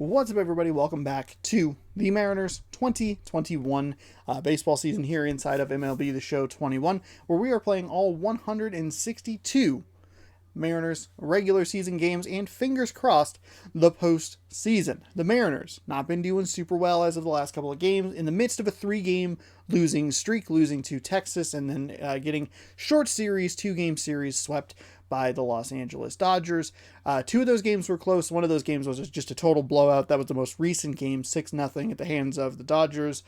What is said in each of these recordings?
What's up, everybody? Welcome back to the Mariners 2021 baseball season here inside of MLB The Show 21, where we are playing all 162 Mariners regular season games and, fingers crossed, the postseason. The Mariners not been doing super well as of the last couple of games, in the midst of a 3-game losing streak, losing to Texas and then getting short series, 2-game series swept by the Los Angeles Dodgers. 2 of those games were close. One of those games was just a total blowout. That was the most recent game, 6-0 at the hands of the Dodgers.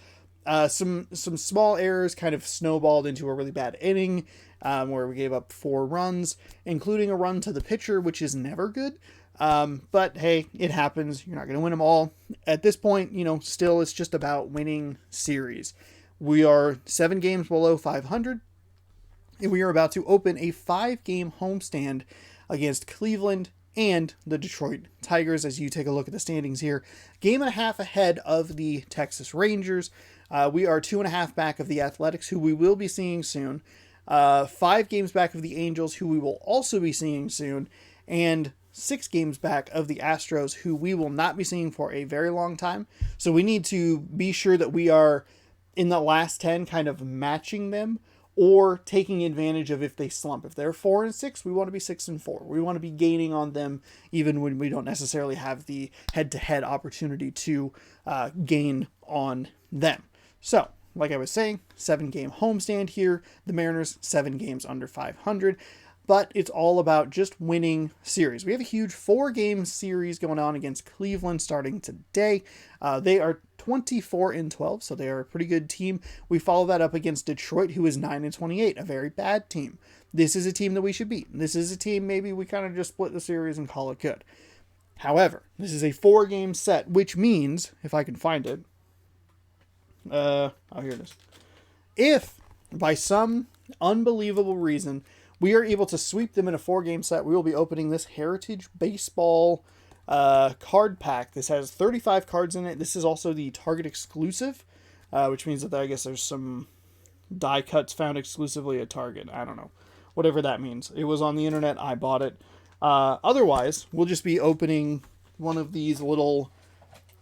Some small errors kind of snowballed into a really bad inning, where we gave up 4 runs, including a run to the pitcher, which is never good. But hey, it happens. You're not going to win them all. At this point, still it's just about winning series. We are 7 games below 500, and we are about to open a 5-game homestand against Cleveland and the Detroit Tigers. As you take a look at the standings here, game and a half ahead of the Texas Rangers. We are 2.5 back of the Athletics, who we will be seeing soon. 5 games back of the Angels, who we will also be seeing soon. And 6 games back of the Astros, who we will not be seeing for a very long time. So we need to be sure that we are in the last 10 kind of matching them, or taking advantage of if they slump. If they're 4-6, we want to be 6-4. We want to be gaining on them even when we don't necessarily have the head-to-head opportunity to gain on them. So, like I was saying, 7-game homestand here. The Mariners, 7 games under 500. But it's all about just winning series. We have a huge 4-game series going on against Cleveland starting today. They are 24-12, so they are a pretty good team. We follow that up against Detroit, who is 9-28, a very bad team. This is a team that we should beat. This is a team maybe we kind of just split the series and call it good. However, this is a 4-game set, which means, if I can find it, here it is. If, by some unbelievable reason, we are able to sweep them in a 4-game set, we will be opening this Heritage Baseball card pack. This has 35 cards in it. This is also the Target exclusive, which means that I guess there's some die cuts found exclusively at Target. I don't know. Whatever that means. It was on the internet. I bought it. Otherwise, we'll just be opening one of these little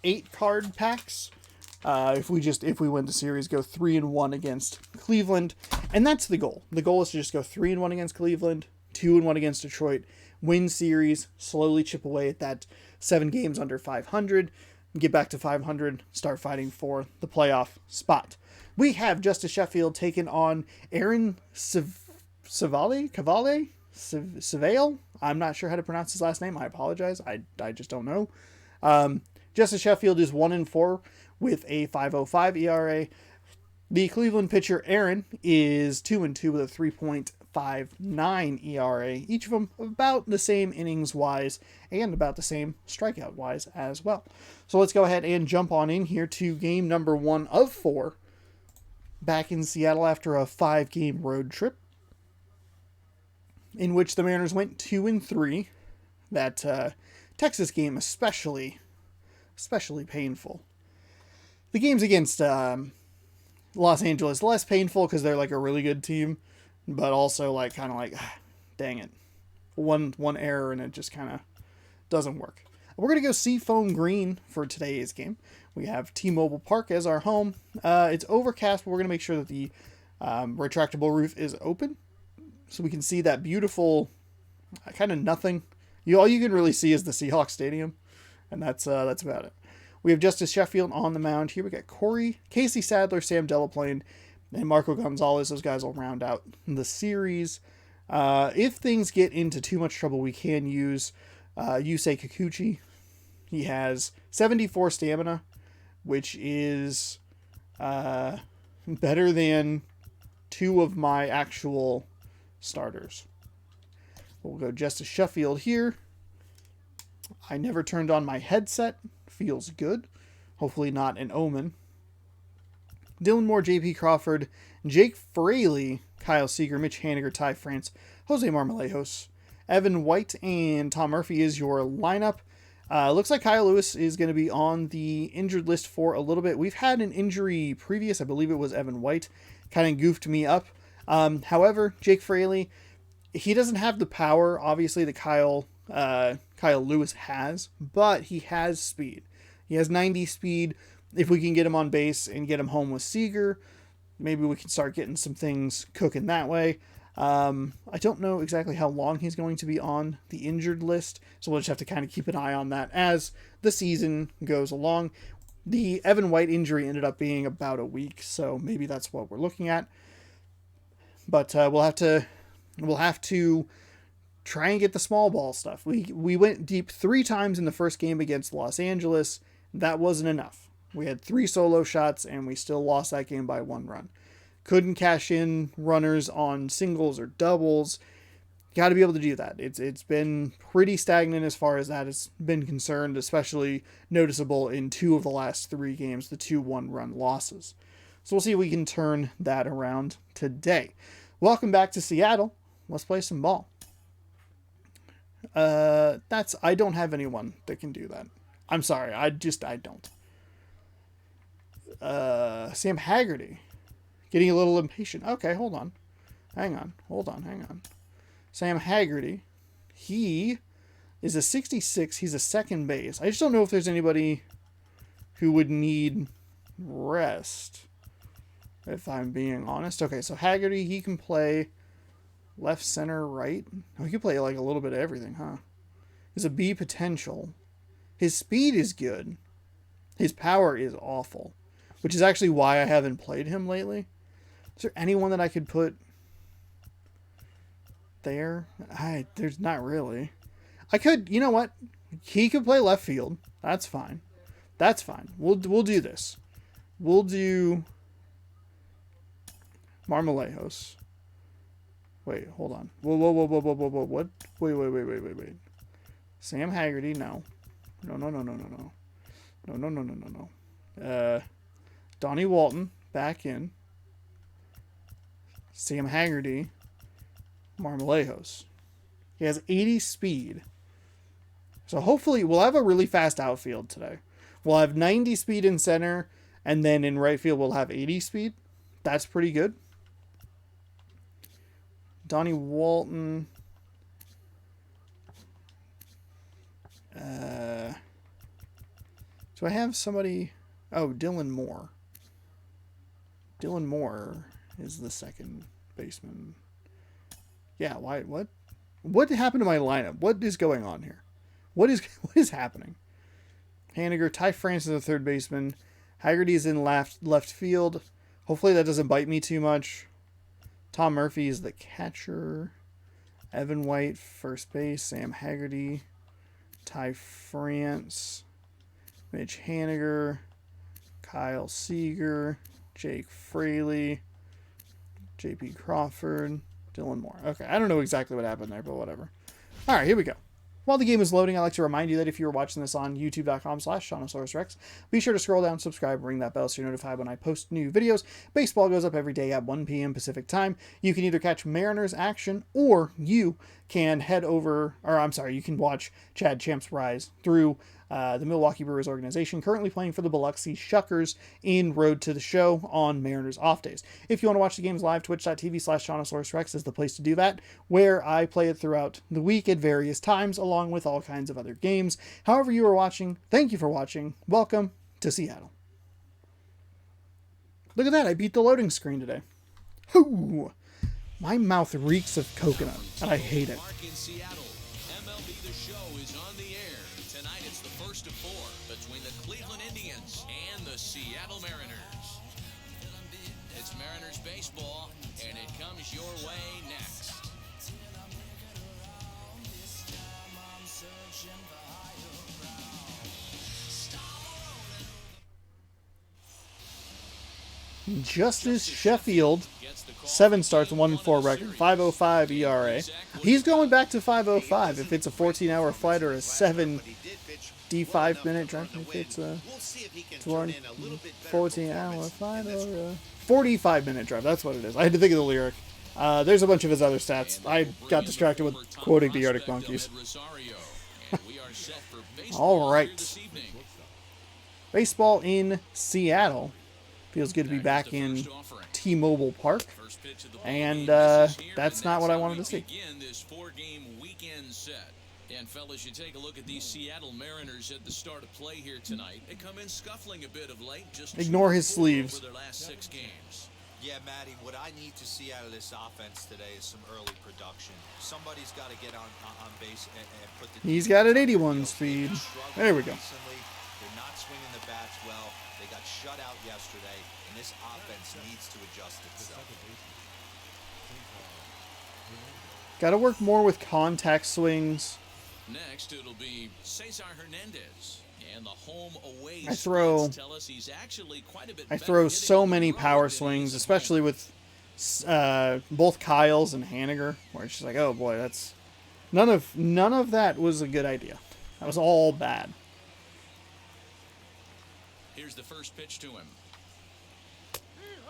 8-card packs. If we win the series, go 3-1 against Cleveland, and that's the goal. The goal is to just go 3-1 against Cleveland, 2-1 against Detroit, win series, slowly chip away at that 7 games under 500, get back to 500, start fighting for the playoff spot. We have Justice Sheffield taking on Aaron Cavale. I'm not sure how to pronounce his last name. I apologize. I just don't know. Justice Sheffield is 1-4 with a 5.05 ERA. The Cleveland pitcher Aaron is 2-2 with a 3.59 ERA. Each of them about the same innings wise and about the same strikeout wise as well. So let's go ahead and jump on in here to game number 1 of 4 back in Seattle after a 5-game road trip, in which the Mariners went 2-3. That Texas game especially painful. The games against Los Angeles less painful because they're like a really good team, but also dang it, one error and it just kind of doesn't work. We're gonna go Seafoam Green for today's game. We have T-Mobile Park as our home. It's overcast, but we're gonna make sure that the retractable roof is open so we can see that beautiful kind of nothing. All you can really see is the Seahawks Stadium, and that's about it. We have Justice Sheffield on the mound here. We got Casey Sadler, Sam Delaplane, and Marco Gonzalez. Those guys will round out the series. If things get into too much trouble, we can use Yusei Kikuchi. He has 74 stamina, which is better than 2 of my actual starters. We'll go Justice Sheffield here. I never turned on my headset. Feels good. Hopefully not an omen. Dylan Moore, J.P. Crawford, Jake Fraley, Kyle Seager, Mitch Haniger, Ty France, Jose Marmolejos, Evan White, and Tom Murphy is your lineup. Looks like Kyle Lewis is going to be on the injured list for a little bit. We've had an injury previous. I believe it was Evan White. Kind of goofed me up. However, Jake Fraley, he doesn't have the power, obviously, that Kyle Lewis has, but he has speed. He has 90 speed. If we can get him on base and get him home with Seager, maybe we can start getting some things cooking that way. I don't know exactly how long he's going to be on the injured list, so we'll just have to kind of keep an eye on that as the season goes along. The Evan White injury ended up being about a week, so maybe that's what we're looking at. But we'll have to try and get the small ball stuff. We went deep 3 times in the first game against Los Angeles. That wasn't enough. We had 3 solo shots, and we still lost that game by 1 run. Couldn't cash in runners on singles or doubles. Got to be able to do that. It's been pretty stagnant as far as that has been concerned, especially noticeable in 2 of the last 3 games, the 2 1-run losses. So we'll see if we can turn that around today. Welcome back to Seattle. Let's play some ball. I don't have anyone that can do that. I'm sorry. I don't. Sam Haggerty. Getting a little impatient. Okay, hold on. Hang on. Sam Haggerty. He is a 66. He's a second base. I just don't know if there's anybody who would need rest, if I'm being honest. Okay, so Haggerty, he can play left, center, right. Oh, he can play like a little bit of everything, huh? He's a B potential. His speed is good. His power is awful, which is actually why I haven't played him lately. Is there anyone that I could put there? There's not really. I could, you know what? He could play left field. That's fine. We'll do this. We'll do Marmolejos. Wait, hold on. Whoa. What? Wait. Sam Haggerty, no. No. Donnie Walton, back in. Sam Haggerty, Marmolejos. He has 80 speed. So hopefully we'll have a really fast outfield today. We'll have 90 speed in center, and then in right field we'll have 80 speed. That's pretty good. Donnie Walton. Do I have somebody? Oh, Dylan Moore. Dylan Moore is the second baseman. Yeah, why? What happened to my lineup? What is going on here? What is happening? Haniger, Ty France is the third baseman. Haggerty is in left field. Hopefully that doesn't bite me too much. Tom Murphy is the catcher. Evan White, first base. Sam Haggerty. Ty France. Mitch Haniger. Kyle Seager. Jake Fraley. J.P. Crawford. Dylan Moore. Okay, I don't know exactly what happened there, but whatever. All right, here we go. While the game is loading, I'd like to remind you that if you're watching this on youtube.com/ShaunosaurusRex, be sure to scroll down, subscribe, ring that bell so you're notified when I post new videos. Baseball goes up every day at 1 p.m. Pacific time. You can either catch Mariners action or you can you can watch Chad Champs rise through the Milwaukee Brewers organization, currently playing for the Biloxi Shuckers in Road to the Show on Mariners off days. If you want to watch the games live, twitch.tv/ShaunosaurusRex is the place to do that, where I play it throughout the week at various times, along with all kinds of other games. However you are watching, thank you for watching. Welcome to Seattle. Look at that, I beat the loading screen today. Hoo! My mouth reeks of coconut, and I hate it. MLB The Show is on the air. Tonight it's the first of 4 between the Cleveland Indians and the Seattle Mariners. It's Mariners baseball, and it comes your way next. Justice Sheffield, 7 starts, 1-4 record, 5.05 ERA. He's going back to 5.05 if it's a 14-hour flight or a 75-minute drive. If it's a 14-hour flight or a 45-minute drive. That's what it is. I had to think of the lyric. There's a bunch of his other stats. I got distracted with quoting the Arctic Monkeys. All right. Baseball in Seattle. Feels good to be back in T-Mobile Park, and that's not what I wanted to see. And fellas, you take a look at these Seattle Mariners at the start of play here tonight. They come in scuffling a bit of late. Just Ignore his 2-4 sleeves. over their last 6 games. Yeah, Matty, what I need to see out of this offense today is some early production. Somebody's got to get on base and put the... He's got an 81 speed. There we go. Recently. They're not swinging the bats well. They got shut out yesterday, and this offense needs to adjust itself. Got to work more with contact swings. Next, it'll be Cesar Hernandez. And the home away I throw tell us he's actually quite a bit so many power swings, especially with both Kyle's and Haniger, where it's just like, oh boy, that's none of that was a good idea. That was all bad. Here's the first pitch to him.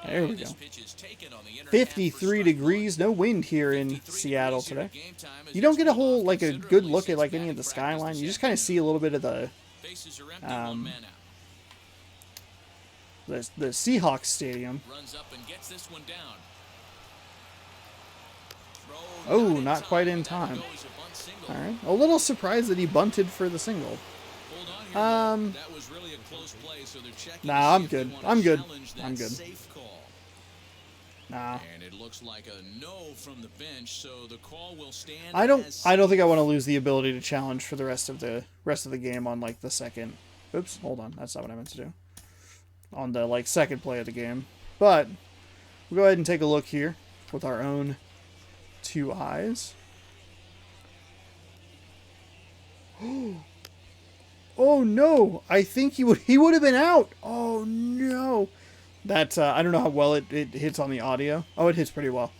There we go. This pitch is taken on the inner 53 degrees, no wind here in Seattle today. You don't get a whole like a good look at like any of the skyline. You just kind of see a little bit of the the Seahawks stadium. Runs up and gets this one down. Oh, not quite in time. All right, a little surprised that he bunted for the single. That was really a close play, so they're checking. Nah, I'm good. I'm good. I'm good. Safe call. Nah. And it looks like a no from the bench, so the call will stand. I don't think I want to lose the ability to challenge for the rest of the game on like the second. Oops, hold on. That's not what I meant to do. On the like second play of the game. But we'll go ahead and take a look here with our own 2 eyes. Oh no! I think he would have been out. Oh no! That I don't know how well it hits on the audio. Oh, it hits pretty well.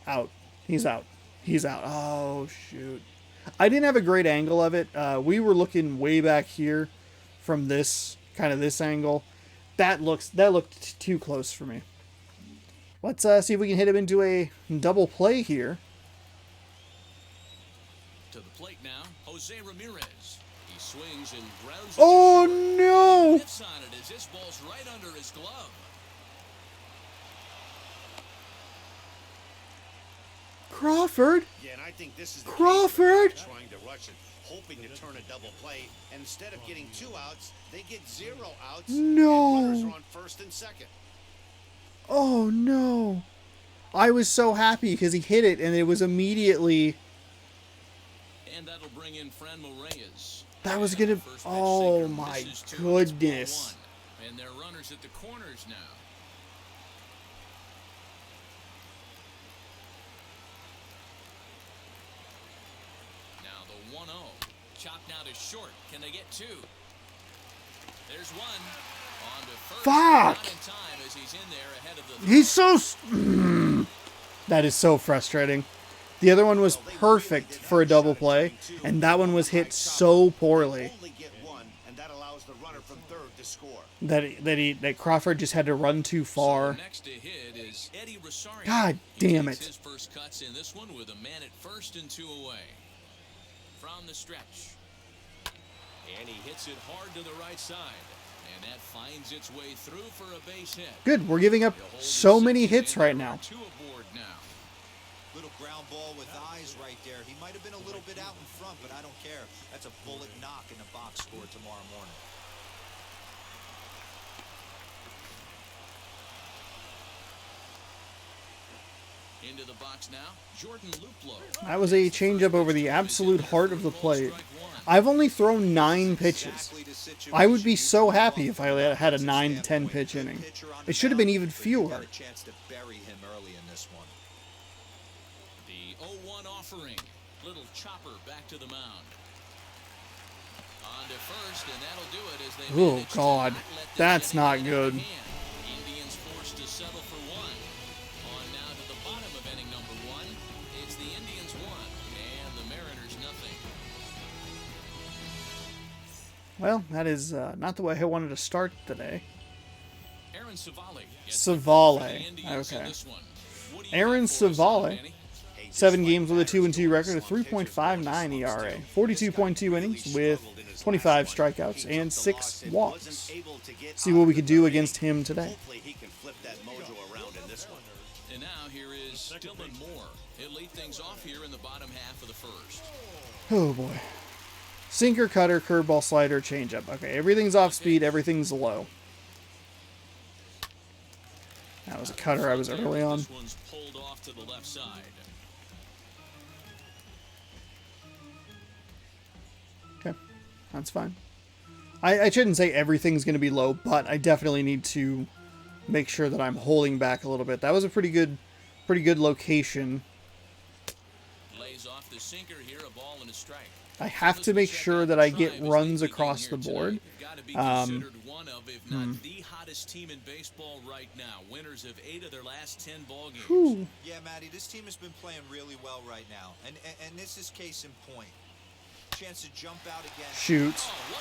Out. He's out. He's out. Oh shoot! I didn't have a great angle of it. We were looking way back here from this angle. That looked too close for me. Let's see if we can hit him into a double play here. To the plate now, Jose Ramirez. He swings and grounds. Oh no! Hits on it as this ball's right under his glove. Crawford. Yeah, and I think this is the Crawford trying to rush it, hoping to turn a double play, and instead of getting 2 outs, they get 0 outs. No. And runners are on first and second. Oh no! I was so happy because he hit it and it was immediately. And that'll bring in Franmil Reyes. That was gonna. Oh my goodness! And they're runners at the corners now. Now the 1-0. Chopped now to short. Can they get 2? There's 1. On to first. Fuck! Not in time as he's in there ahead of the. He's so. That is so frustrating. The other one was perfect for a double play, and that one was hit so poorly that Crawford just had to run too far. God damn it! His first cuts in this one with a man at first and 2 away. From the stretch, and he hits it hard to the right side, and that finds its way through for a base hit. Good, we're giving up so many hits right now. 2 aboard now. Little ground ball with eyes right there. He might have been a little bit out in front, but I don't care. That's a bullet knock in the box score tomorrow morning. Into the box now, Jordan Luplow. That was a changeup over the absolute heart of the plate. I've only thrown 9 pitches. I would be so happy if I had a 9 to 10 pitch inning. It should have been even fewer. The 0-1 offering. Little chopper back to the mound. On to first, and that'll do it as they Oh God, that's not good. Indians forced to settle for 1. On now to the bottom of inning number 1. It's the Indians 1 and the Mariners nothing. Well, that is not the way I wanted to start today. Aaron Savale. Savale. Okay. Aaron Savale. 7 games with a 2-2 record, a 3.59 ERA, 42.2 innings with 25 strikeouts and 6 walks. See what we could do against him today. And now here is Still and more. It lead things off here in the bottom half of the first. Oh boy. Sinker, cutter, curveball, slider, changeup. Okay, everything's off speed, everything's low. That was a cutter I was early on. This one's pulled off to the left side. Okay, that's fine. I shouldn't say everything's going to be low, but I definitely need to make sure that I'm holding back a little bit. That was a pretty good location. Lays off the sinker here, a ball and a strike. I have to make sure that I get runs across the board. Got to be considered one of, if not the hottest team in baseball right now. Winners of 8 of their last 10 ball games. Whew. Yeah, Matty, this team has been playing really well right now. And this is case in point. Chance to jump out again. Shoot.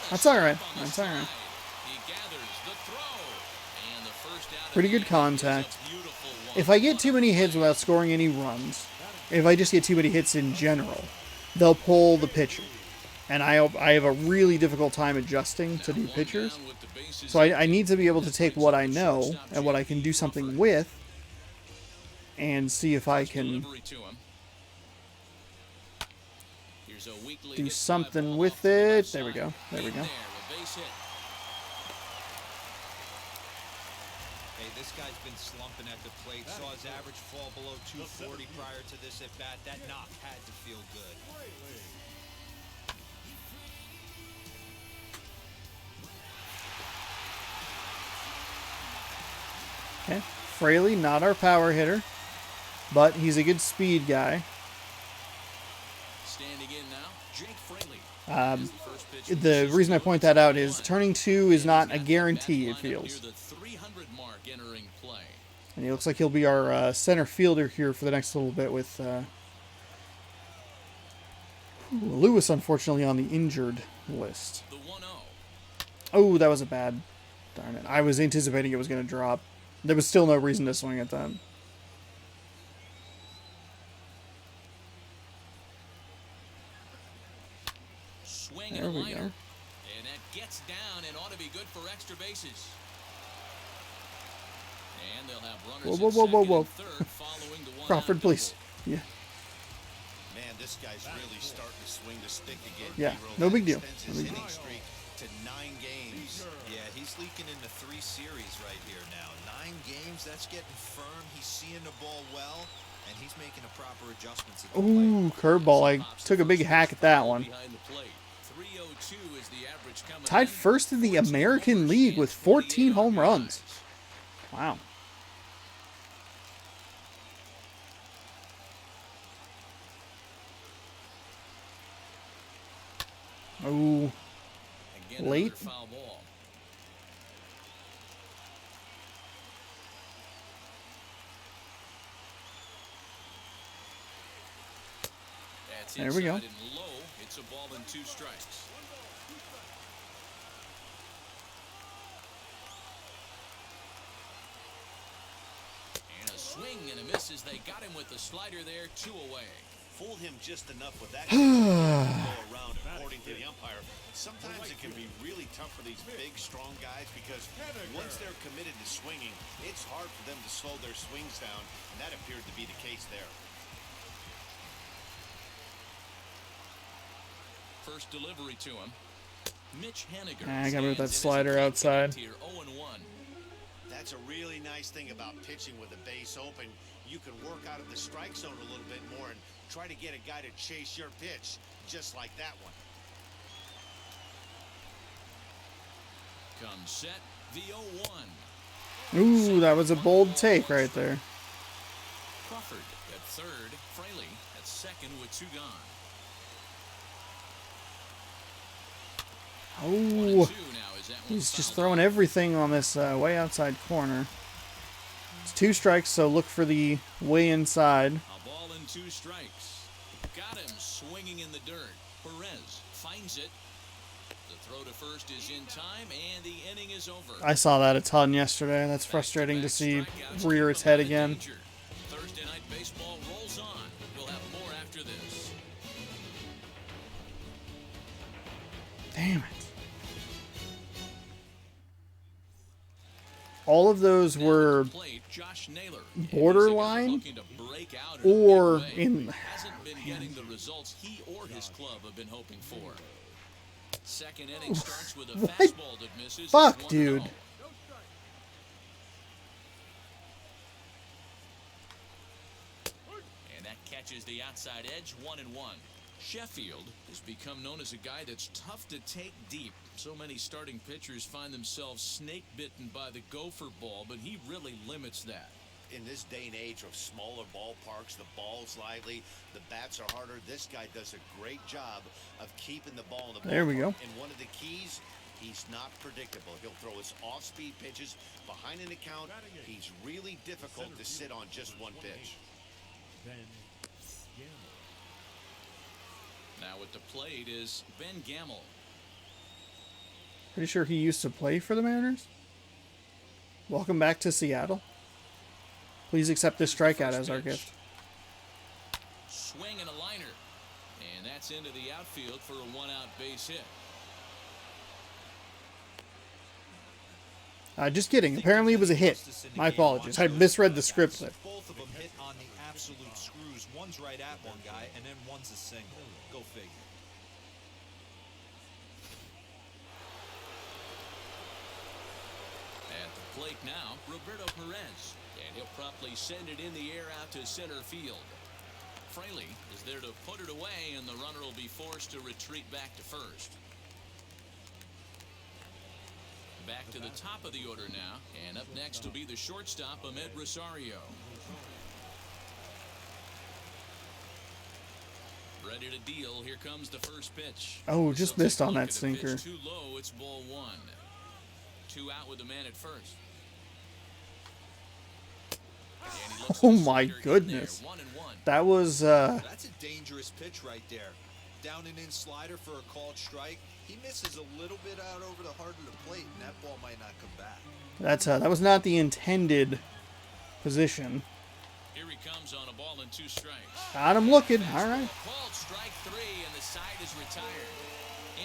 That's all right. That's all right. He gathers the throw. And the first out. Pretty good contact. If I get too many hits without scoring any runs, if I just get too many hits in general, they'll pull the pitcher. And I have a really difficult time adjusting to new pitchers. So I need to be able to take what I know and what I can do something with and see if I can do something with it. There we go. There we go. Hey, this guy's been slumping at the plate. Saw his average fall below 240 prior to this at bat. That knock had to feel good. Okay. Fraley, not our power hitter, but he's a good speed guy. Standing in now, Jake Fraley. The reason I point that out is turning 2 is not a guarantee, it feels. And he looks like he'll be our center fielder here for the next little bit with Lewis, unfortunately, on the injured list. Oh, that was a bad... Darn it. I was anticipating it was going to drop. There was still no reason to swing at that. There we go. And that gets down and ought to be good for extra bases. And they'll have runners Whoa. third following the one Crawford, please. Yeah. Man, this guy's really starting to swing the stick again. Yeah, no big deal. His hitting streak to 9 games. Yeah, he's leaking into 3 series right here now. 9 games, that's getting firm. He's seeing the ball well, and he's making the proper adjustments at the Ooh, curveball. I took a big hack at that one. Tied first in the American League with 14 home runs. Wow. Oh, late. There we go. It's a ball and 2 strikes. And a swing and a miss as they got him with the slider there, 2 away. Fooled him just enough with that. Go around according to the umpire. Sometimes it can be really tough for these big, strong guys because once they're committed to swinging, it's hard for them to slow their swings down, and that appeared to be the case there. First delivery to him. Mitch Haniger. I gotta move that slider outside. That's a really nice thing about pitching with a base open. You can work out of the strike zone a little bit more and try to get a guy to chase your pitch, just like that one. Comes set, the 0-1. Ooh, that was a bold take right there. Crawford at third, Fraley at second with 2 gone. Oh, he's just throwing everything on this way outside corner. It's 2 strikes, so look for the way inside. A ball and 2 strikes. Got him swinging in the dirt. Perez finds it. The throw to first is in time, and the inning is over. I saw that a ton yesterday. That's frustrating to see rear its head again. Thursday night baseball rolls on. We'll have more after this. Damn it. all of those were borderline or in. Hasn't been getting the results he or his club have been hoping for. Second inning starts with a What? fastball that misses. Fuck, dude. And that catches the outside edge, 1-1. Sheffield has become known as a guy that's tough to take deep. So many starting pitchers find themselves snake bitten by the gopher ball, but he really limits that. In this day and age of smaller ballparks, the ball's lively, the bats are harder. This guy does a great job of keeping the ball in the ballpark. There we go. And one of the keys, he's not predictable. He'll throw his off-speed pitches behind an account. He's really difficult to sit on just one pitch. Now at the plate is Ben Gamel. Pretty sure he used to play for the Mariners. Welcome back to Seattle. Please accept this strikeout as our gift. Swing and a liner. And that's into the outfield for a one-out base hit. Just kidding. Apparently it was a hit. My apologies. I misread the script there. Both of them hit on the absolute screws. One's right at one guy, and then one's a single. Go figure. At the plate now, Roberto Perez. And he'll promptly send it in the air out to center field. Fraley is there to put it away, and the runner will be forced to retreat back to first. Back to the top of the order now, and up next will be the shortstop, Ahmed Rosario. Ready to deal. Here comes the first pitch. Oh, just missed on that sinker. Too low. It's ball one. 2 out with the man at first. Oh my goodness. That was That's a dangerous pitch right there. Down and in slider for a called strike. He misses a little bit out over the heart of the plate, and that ball might not come back. that was not the intended position. Here he comes on a ball and 2 strikes. Got him looking. All right. Called strike 3, and the side is retired.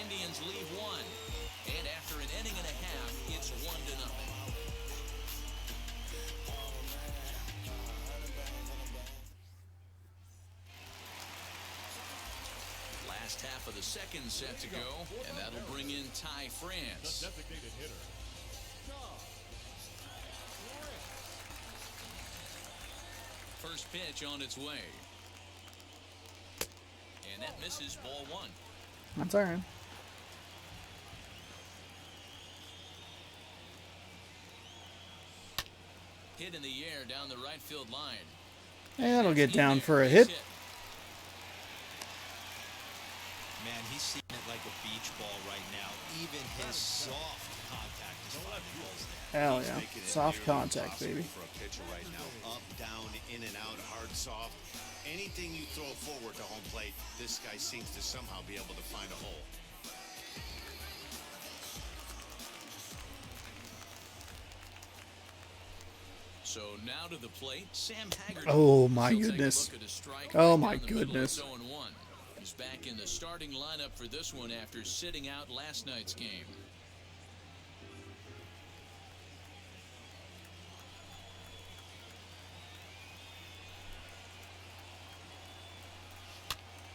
Indians leave 1, and after an inning and a half, it's 1-0. Last half of the second set to go, and that'll bring in Ty France. First pitch on its way. And that misses, ball 1. That's all right. Hit in the air down the right field line. And that'll get down for a hit. Man, he's seeing it like a beach ball right now. Even his soft contact is finding balls there. Hell yeah. Soft contact, baby. For a pitcher right now, up, down, in and out, hard, soft. Anything you throw forward to home plate, this guy seems to somehow be able to find a hole. So now to the plate, Sam Haggard. Oh my He'll take a goodness. look at a strike Oh right my down the middle. goodness. It's 0-1. He's back in the starting lineup for this one after sitting out last night's game.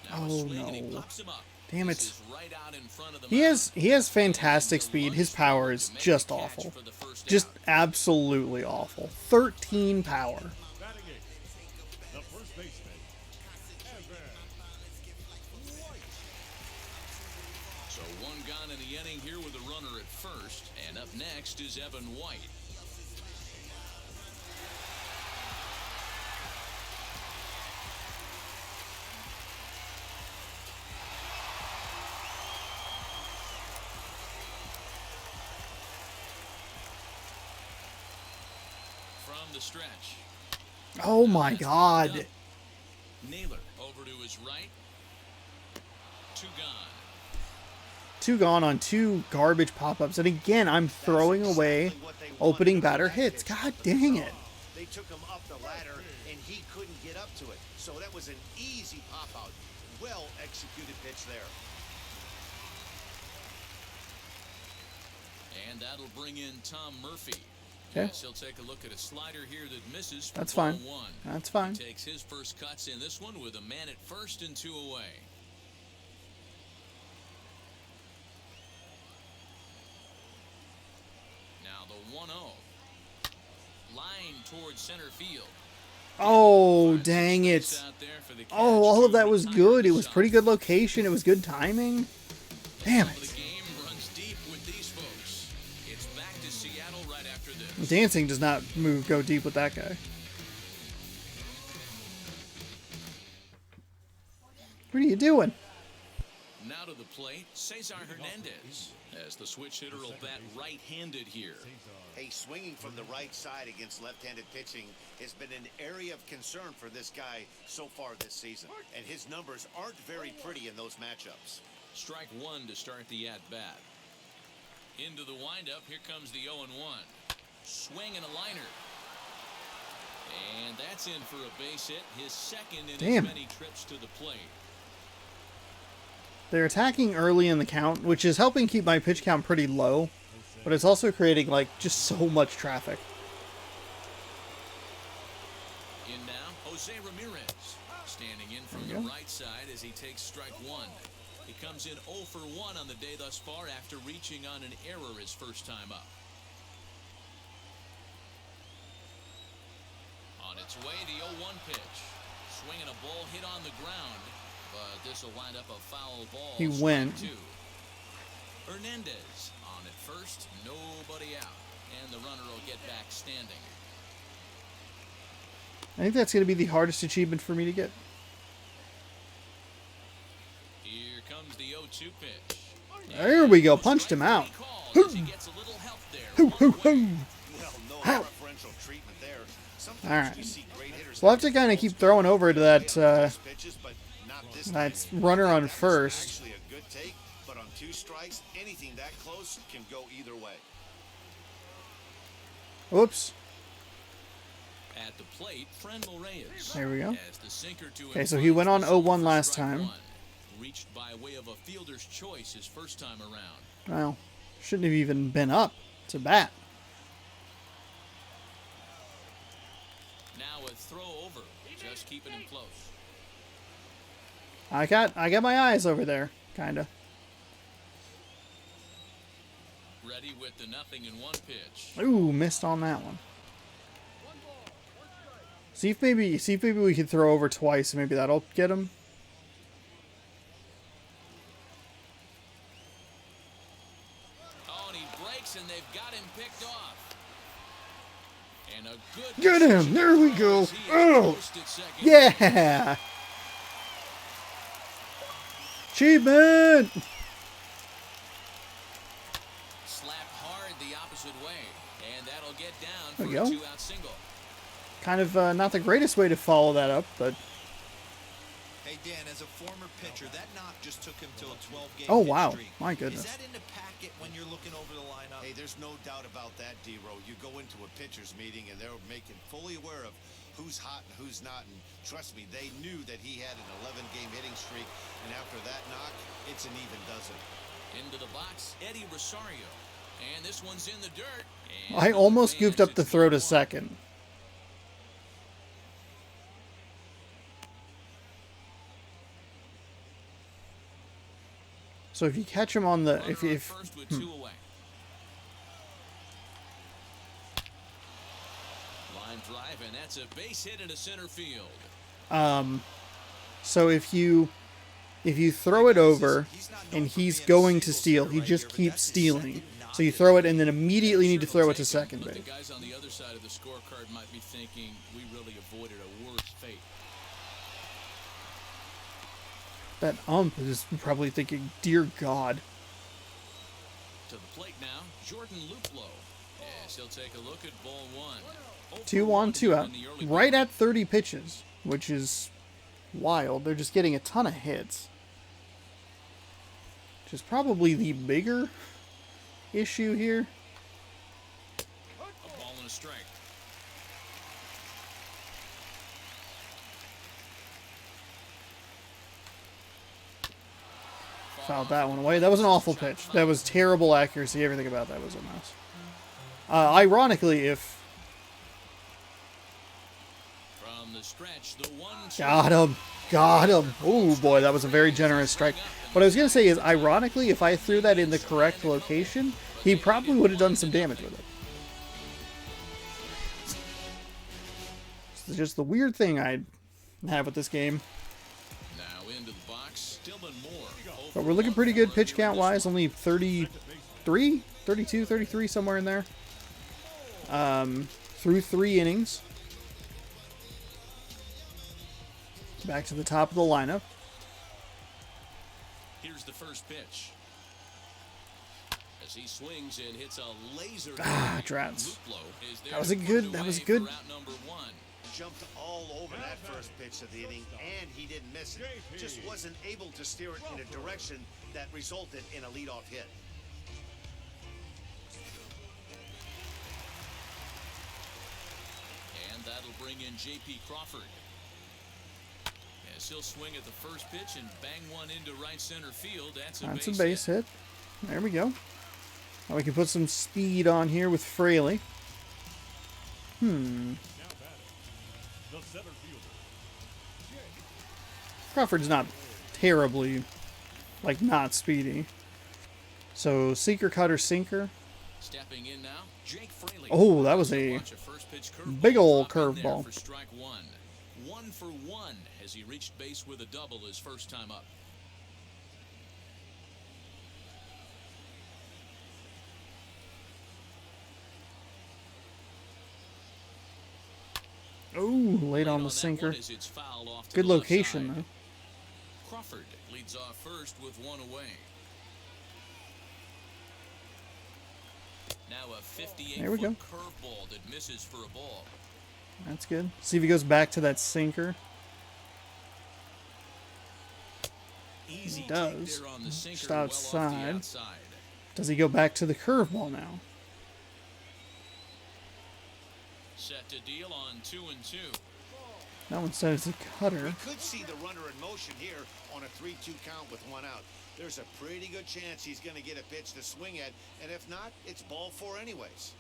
Now a Oh, swing, and he no. pops him up. Damn it. This is right out in front of the He mound. has fantastic speed. His power is just awful. Just absolutely awful. 13 power. So 1 gone in the inning here with a runner at first, and up next is Evan White. From the stretch. Oh my god. Naylor over to his right. 2 gone. 2 gone on 2 garbage pop-ups. And again, I'm throwing away opening batter hits. God dang it. They took him up the ladder, and he couldn't get up to it. So that was an easy pop-out. Well-executed pitch there. And that'll bring in Tom Murphy. Okay. Yes, he'll take a look at a slider here that misses for That's ball fine. one. That's fine. He takes his first cuts in this one with a man at first and 2 away. Now the 1-0. Line towards center field. Oh, dang it. Oh, all of that was good. It was pretty good location. It was good timing. Damn The it. game runs deep with these folks. It's back to Seattle right after this. Dancing does not go deep with that guy. What are you doing? Now to the plate, Cesar Hernandez, as the switch hitter will bat right-handed here. Hey, swinging from the right side against left-handed pitching has been an area of concern for this guy so far this season. And his numbers aren't very pretty in those matchups. Strike one to start the at-bat. Into the windup, here comes the 0-1. Swing and a liner. And that's in for a base hit, his second in Damn. as many trips to the plate. They're attacking early in the count, which is helping keep my pitch count pretty low, but it's also creating, like, just so much traffic. In now, Jose Ramirez, standing in from the right side as he takes strike one. He comes in 0 for 1 on the day thus far after reaching on an error his first time up. On its way, the 0-1 pitch. Swinging a ball hit on the ground, but this will wind up a foul ball. He strike went. two. Hernandez on at first, nobody out, and the runner will get back standing. I think that's going to be the hardest achievement for me to get. Here comes the 0-2 pitch. There we go. Punched him out. As he gets a little help there. Hoo, hoo, hoo. Well, no Ow. preferential treatment there. Sometimes All right. we see great hitters We'll have to kind of keep throwing over to that pitches, but not this that time. runner on That was first. Actually a good take, but on 2 strikes, anything that close can go either way. Oops. At the plate, Frenmel Reyes. There we go. As the sinker to Okay, so him he went on finds 0-1 for last strike time. one. Reached by way of a fielder's choice his first time around. Well, shouldn't have even been up to bat. Now a throw over, just keeping him close. I got my eyes over there, kind of. Ready with the 0-1 pitch. Ooh, missed on that one. See if maybe we could throw over twice and maybe that'll get him. Oh, and he breaks, and they've got him picked off. And a good Get him! There we go! as he is Oh! post at second. Yeah! Achievement! Slapped hard the opposite way, and that'll get down There for we a go. 2-out single. Kind of not the greatest way to follow that up, but Hey, Dan, as a former pitcher, that knock just took him to a 12-game oh hit wow, streak. my goodness. Is that in the packet when you're looking over the lineup? Hey, there's no doubt about that, D-Row. You go into a pitcher's meeting and they're making fully aware of who's hot and who's not. And trust me, they knew that he had an 11-game hitting streak. And after that knock, it's an even dozen. Into the box, Eddie Rosario. And this one's in the dirt. And I almost no goofed up fans, the it's throw to 2-1. second. So if you catch him on the Runner on first with 2 away. Line drive, and that's a base hit into center field. so if you throw it over and he's going to steal, he just keeps stealing. So you throw it and then immediately need to throw it to second But the base. guys on the other side of the scorecard might be thinking we really avoided a worse fate. That ump is probably thinking, dear God. To the plate now, Jordan Luplow. Yes, he'll take a look at ball one. 2 on, 2 out. In the early Right at 30 pitches, which is wild. They're just getting a ton of hits. Which is probably the bigger issue here. A ball and a strike. Fouled that one away. That was an awful pitch. That was terrible accuracy. Everything about that was a mess. Ironically, if From the stretch, the 1-2. got him. Oh boy, that was a very generous strike. What I was gonna say is, ironically, if I threw that in the correct location, he probably would have done some damage with it. It's just the weird thing I have with this game. Now into the box, Dylan Moore. But we're looking pretty good pitch count wise. Only 33, 32, 33, somewhere in there. Through 3 innings. Back to the top of the lineup. Here's the first pitch. As he swings and hits a laser. Drats. Loop blow is there That was to a put good. it That away was for good. out number 1. Jumped all over that first pitch of the inning, and he didn't miss it. Just wasn't able to steer it in a direction that resulted in a leadoff hit. And that'll bring in J.P. Crawford. As he'll swing at the first pitch and bang one into right center field. That's a base hit. There we go. Now we can put some speed on here with Fraley. Crawford's not terribly, like, not speedy. So, sinker, cutter, sinker. Stepping in now, Jake Fraley. Oh, that was a Watch first pitch curveball big ol' drop in there curveball. for strike 1. 1 for 1 as he reached base with a double his first time up. Oh, late on the sinker. Good location, though. Crawford leads off first with 1 away. Now a 58-foot curveball that misses for a ball. That's good. See if he goes back to that sinker. Easy He does. take there on the sinker, Just well off the outside. outside. Does he go back to the curveball now? Set to deal on 2-2. No, instead it's a cutter. We could see the runner in motion here on a 3-2 count with 1 out. There's a pretty good chance he's going to get a pitch to swing at, and if not, it's ball 4 anyways.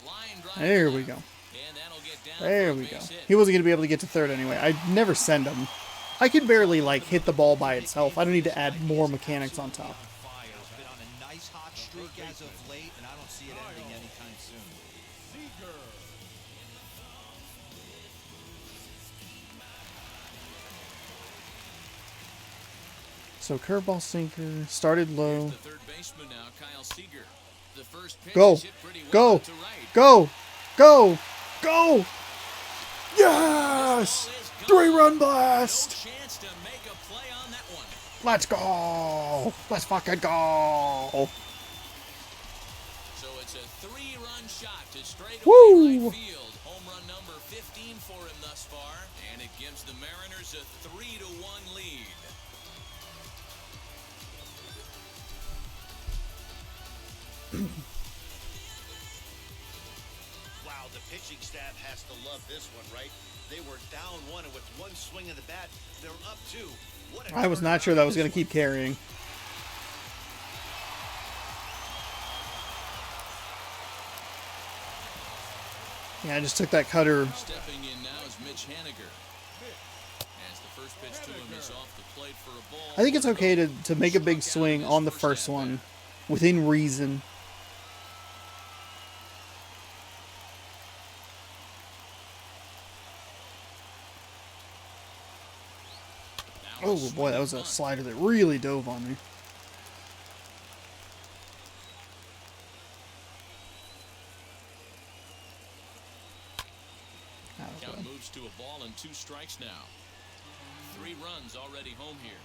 Line drive There we left. go. And that'll get down There for a we go. base hit. He wasn't going to be able to get to third anyway. I'd never send him. I could barely, like, hit the ball by itself. I don't need to add more mechanics on top. Fire. It's been on a nice hot streak as of late, and I don't see it ending anytime soon. So curveball, sinker, started low. The third baseman now, Kyle Seager. The first pitch Go, is hit pretty well go, to right. go, go, go! Yes! 3-run blast! No chance to make a play on that one. Let's go! Let's fucking go! So it's a 3-run shot to straightaway Woo! right field. Home run number 15 for him thus far, and it gives the Mariners a 3-1 lead. Wow, the pitching staff has to love this one, right? They were down 1, and with 1 swing of the bat, they're up 2. What a I was not sure that was going to keep carrying. Yeah, I just took that cutter. Stepping in now is Mitch Haniger. As the first pitch to him is off the plate for a ball. I think it's okay to make a big swing on the first one, within reason. Oh boy, that was a slider that really dove on me. Count moves to a ball and 2 strikes now. 3 runs already home here.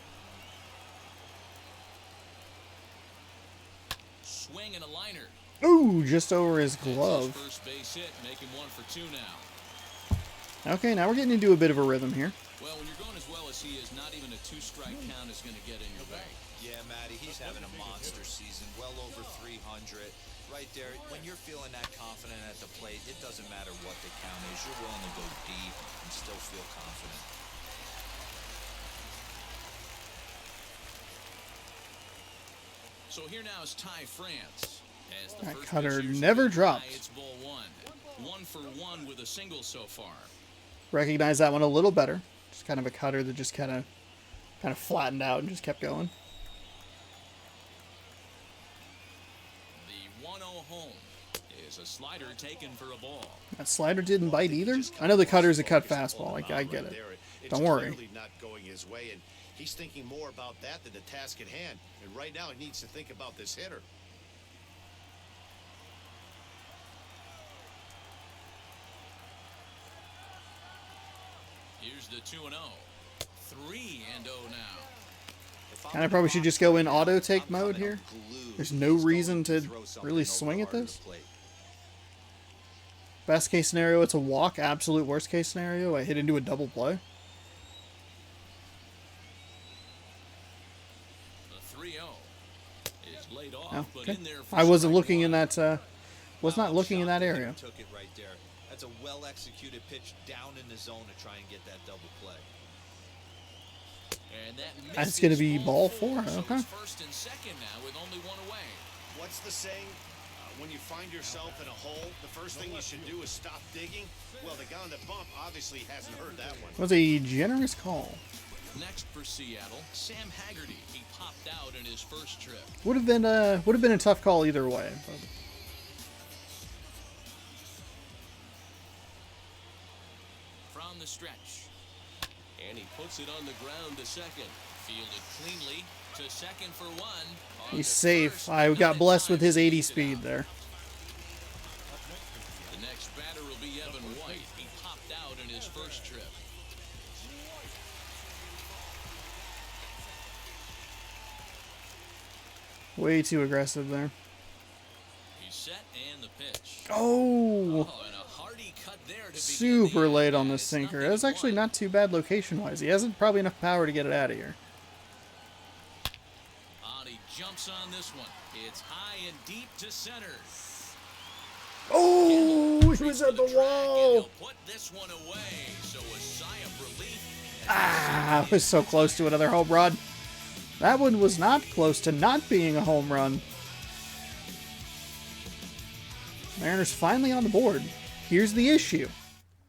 Swing and a liner. Ooh, just over his That's his glove. first base hit, making 1 for 2 now. Okay, now we're getting into a bit of a rhythm here. Well, when you're going as well as he is, not even a 2-strike count is going to get in your way. Yeah, Matty, he's having a monster season, well over 300. Right there, when you're feeling that confident at the plate, it doesn't matter what the count is. You're willing to go deep and still feel confident. So here now is Ty France. As the That first cutter pitch here's never hit high, dropped. It's ball one. 1 for 1 with a single so far. Recognize that one a little better. Just kind of a cutter that just kind of flattened out and just kept going. The 1-0 home is a slider taken for a ball. That slider didn't bite either. I know the cutter's a cut fastball. I get it. Don't worry. It's clearly not going his way, and he's thinking more about that than the task at hand. And right now, he needs to think about this hitter. Here's the 2-0. 3-0 now. And I probably should just go in auto take mode here. There's no reason to really swing at this. Best case scenario, it's a walk. Absolute worst case scenario, I hit into a double play. The 3-0 is laid off, Oh, but okay. in there for I wasn't strike looking in one. that. Was not looking in that Shot, area. Took it right there. That's a well-executed pitch down in the zone to try and get that double play. And that That's gonna misses be ball four, so okay. it's first and second now with only one away. What's the saying? When you find yourself in a hole, the first thing you should do is stop digging. Well, the guy on the bump obviously hasn't heard that one. It was a generous call. Next for Seattle, Sam Haggerty. He popped out in his first trip. Would have been a tough call either way. But From the stretch. And he puts it on the ground to second. Fielded cleanly to second for one. On he's to safe. first, I not got in blessed time with his to 80 squeeze it speed out. there. The next batter will be Evan White. He popped out in his first trip. Way too aggressive there. He's set and the pitch. Oh, Oh, and a hearty cut there to begin super the late inning. on this It's sinker. nothing That's actually one. not too bad location-wise. He hasn't probably enough power to get it out of here. He jumps on this one. It's high and deep to center. Oh, he was Treats at for the track, and wall. he'll put this one away. So a sigh of relief. Ah, I was so close to another home run. That one was not close to not being a home run. Mariners finally on the board. Here's the issue.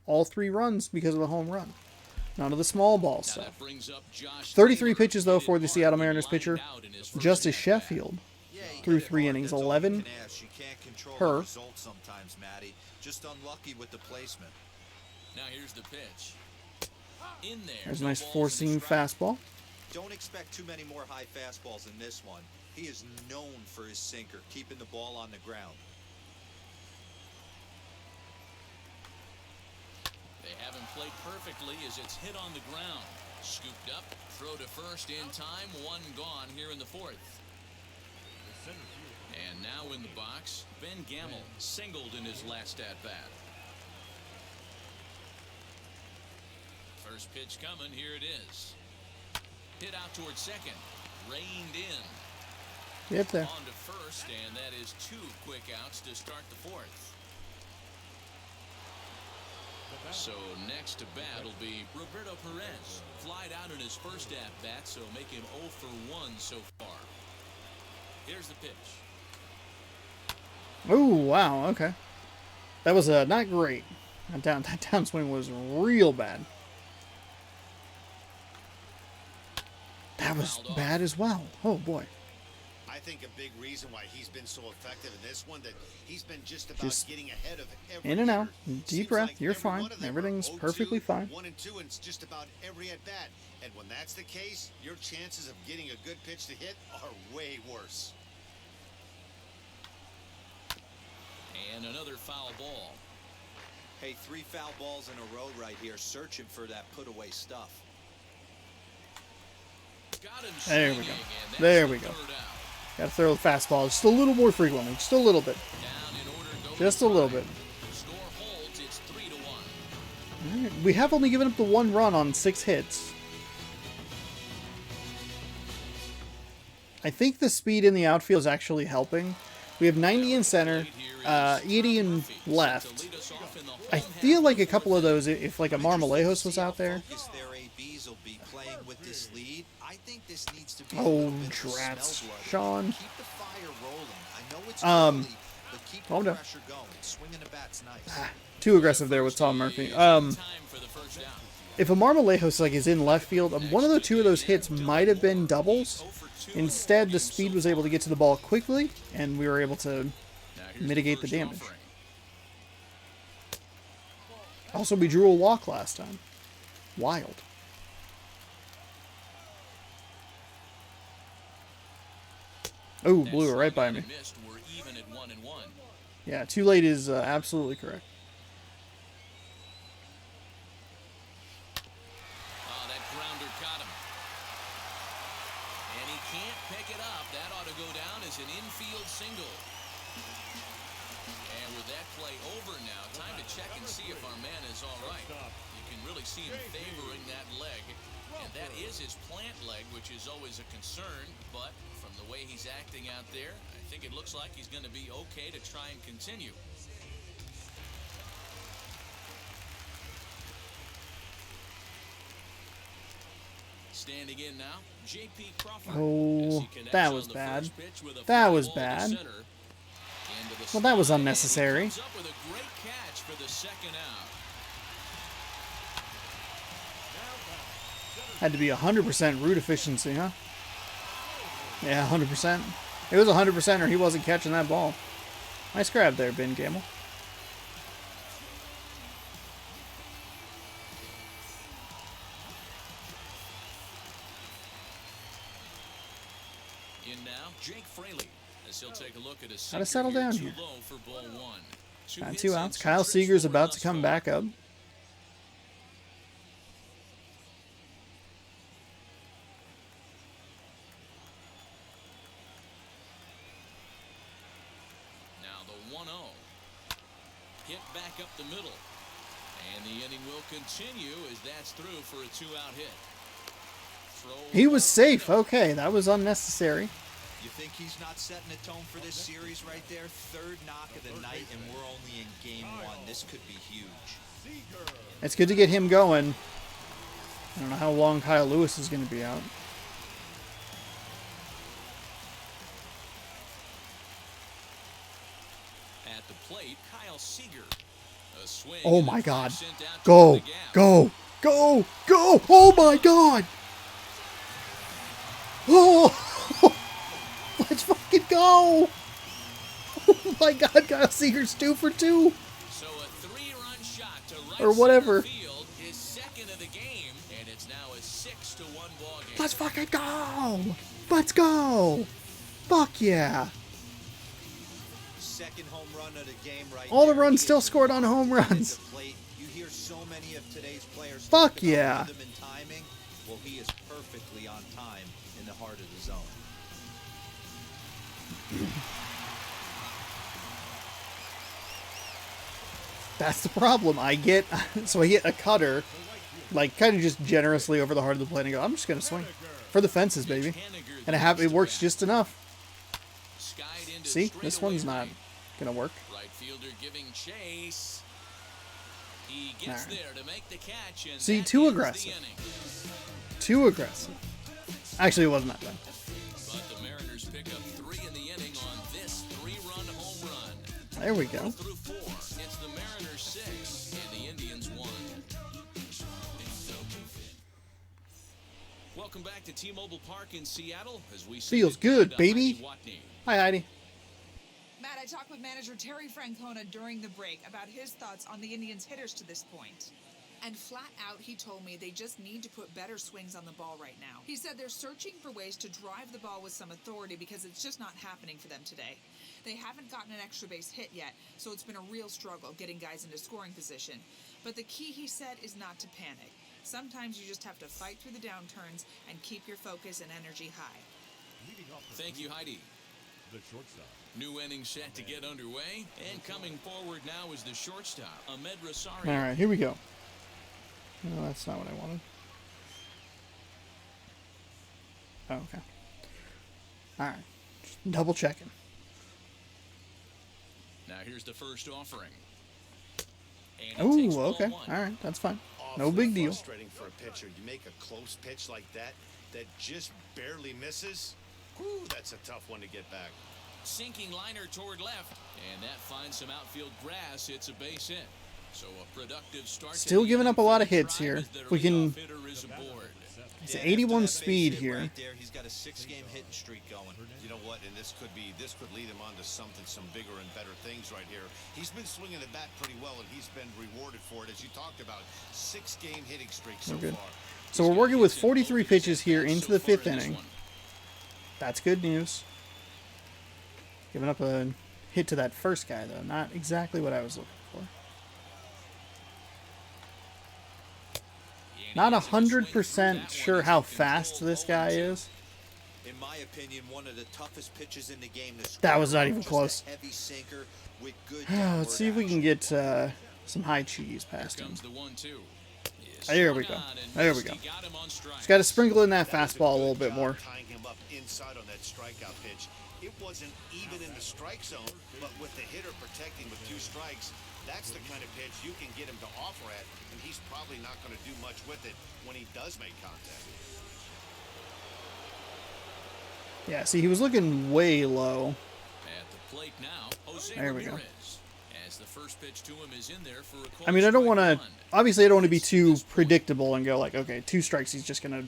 All 3 runs because of the home run. None of the small ball Now stuff. that brings up Josh 33 Taylor, pitches, though, who for the hit Seattle hard, Mariners lined pitcher. out in his first Justice at-bat. Sheffield. Yeah, he Through hit it 3 hard. innings, That's all 11 you can ask. You can't control per. the results sometimes, Matty. Just unlucky with the placement. Now here's the pitch. In there. There's a no nice balls four-seam in strike. fastball. Don't expect too many more high fastballs in this one. He is known for his sinker, keeping the ball on the ground. They haven't played perfectly as it's hit on the ground. Scooped up, throw to first in time, one gone here in the fourth. And now in the box, Ben Gamble singled in his last at-bat. First pitch coming, here it is. Hit out towards second, reined in. Get there. On to first, and that is 2 quick outs to start the fourth. So next to bat will be Roberto Perez. Flied out in his first at-bat, so make him 0 for 1 so far. Here's the pitch. Oh, wow, okay. That was not great. That downswing was real bad. That was bad as well. Oh, boy. I think a big reason why he's been so effective in this one that he's been just about Just getting ahead of every in and out. hitter. Deep Seems breath. like You're every fine. one of them are Everything's 0-2, perfectly fine. 1 and 2 in just about every at bat. And when that's the case, your chances of getting a good pitch to hit are way worse. And another foul ball. Hey, 3 foul balls in a row right here, searching for that put-away stuff. Got him There we swinging, go. and that's There the we go. third out. Got to throw the fastball just a little more frequently. Just a little bit. Down in order, go Just to a little five. bit. Score holds, it's 3-1. All right. We have only given up the 1 run on 6 hits. I think the speed in the outfield is actually helping. We have 90 in center, 80 in left. I feel like a couple of those, if like a Marmolejos was out there. Focus their ABs will be playing with this lead. I think this needs to be Oh, a little bit of a drats. smell blood. Sean. Keep the it's early, but keep calm the down. pressure going. Swinging the bat's nice. Too aggressive there with Tom Murphy. Time for the first down. If a Marmolejos like is in left field, one of the two of those hits might have been doubles. Instead, the speed was able to get to the ball quickly, and we were able to mitigate the damage. Also, we drew a walk last time. Wild. Oh, blew it right by me. We're even at 1-1. Yeah, too late is absolutely correct. Oh, that grounder got him. And he can't pick it up. That ought to go down as an infield single. And with that play over now, time to check and see if our man is all right. You can really see him favoring that leg. And that is his plant leg, which is always a concern. But from the way he's acting out there, I think it looks like he's going to be okay to try and continue. Standing in now, J.P. Crawford. Oh, that was bad. That was bad. Well, that was unnecessary. Up with a great catch for the second out. Had to be 100% root efficiency, huh? Yeah, 100%. It was 100% or he wasn't catching that ball. Nice grab there, Ben Gamble. In now, Jake Fraley, as he'll take a look at his Gotta settle down here. Too low for ball one. Got 2 outs. Kyle Seager's about to come back up. Now the 1-0. Hit back up the middle. And the inning will continue as that's through for a 2-out hit. He was safe. Okay, that was unnecessary. You think he's not setting a tone for this series right there? Third knock of the night, and we're only in game one. This could be huge. It's good to get him going. I don't know how long Kyle Lewis is going to be out. At the plate, Kyle Seager. A swing. Oh my God. Go, go, go, go. Oh my God. Oh, let's fucking go. Oh my God, Kyle Seager's 2 for 2. So a 3-run shot to right Or whatever. center field, his second of the game, and it's now a 6-1 ball game. Let's fucking go. Let's go. Fuck yeah. Second home run of the game right All the there. runs He still gets scored on home at the runs. plate. You hear so many of today's players Fuck talking about yeah. rhythm and timing. Well, he is perfectly on time in the heart of the zone. That's the problem. I get a cutter, like kind of just generously over the heart of the plate and go, I'm just gonna swing for the fences, baby, and it works just enough. See, this one's not gonna work. Right fielder giving chase. He gets All right. there to make the catch. And See, that too ends the aggressive. inning. Too aggressive. Actually, it wasn't that bad. But the Mariners pick up 3 in the inning on this 3-run home run. There we go. Through 4, it's the Mariners 6 and the Indians 1. Welcome back to T-Mobile Park in Seattle as we send Feels it good, to baby. Heidi Watney. Hi, Heidi. Matt, I talked with manager Terry Francona during the break about his thoughts on the Indians' hitters to this point. And flat out, he told me they just need to put better swings on the ball right now. He said they're searching for ways to drive the ball with some authority because it's just not happening for them today. They haven't gotten an extra base hit yet, so it's been a real struggle getting guys into scoring position. But the key, he said, is not to panic. Sometimes you just have to fight through the downturns and keep your focus and energy high. Thank you, Heidi. The shortstop. New inning set to get underway, and coming forward now is the shortstop, Ahmed Rosario. All right, here we go. No, that's not what I wanted. Oh, okay. All right, just double checking. Now here's the first offering. And he takes Oh, ball okay. 1. All right, that's fine. No Awfully big deal. Frustrating for a pitcher. You make a close pitch like that just barely misses. Whew, that's a tough one to get back. Sinking liner toward left, and that finds some outfield grass. It's a base hit. So a productive start. Still giving up a lot of hits here. If we can. It's Yeah, 81 after that speed base hit here. right there, he's got a 6-game hitting streak going. You know what? And this could lead him on to some bigger and better things right here. He's been swinging the bat pretty well, and he's been rewarded for it, as you talked about. 6-game hitting streak so far. So we're working with 43 pitches here into the 5th inning. That's good news. Giving up a hit to that first guy, though. Not exactly what I was looking for. Not 100% sure how fast this guy is. In my opinion, one of the toughest pitches in the game. That was not even close. Heavy sinker with good Let's see if we can get some high cheese past him. There we go. There we go. Just got to sprinkle in that fastball a little bit more. Tying him up inside on that strikeout pitch. It wasn't even in the strike zone, but with the hitter protecting with 2 strikes, that's the kind of pitch you can get him to offer at, and he's probably not going to do much with it when he does make contact. Yeah, see, he was looking way low. At the plate now, Jose There we go. Ramirez, as the first pitch to him is in there for a I mean, I don't want to... strike one. Obviously, I don't want to be too predictable and go like, okay, 2 strikes, he's just going to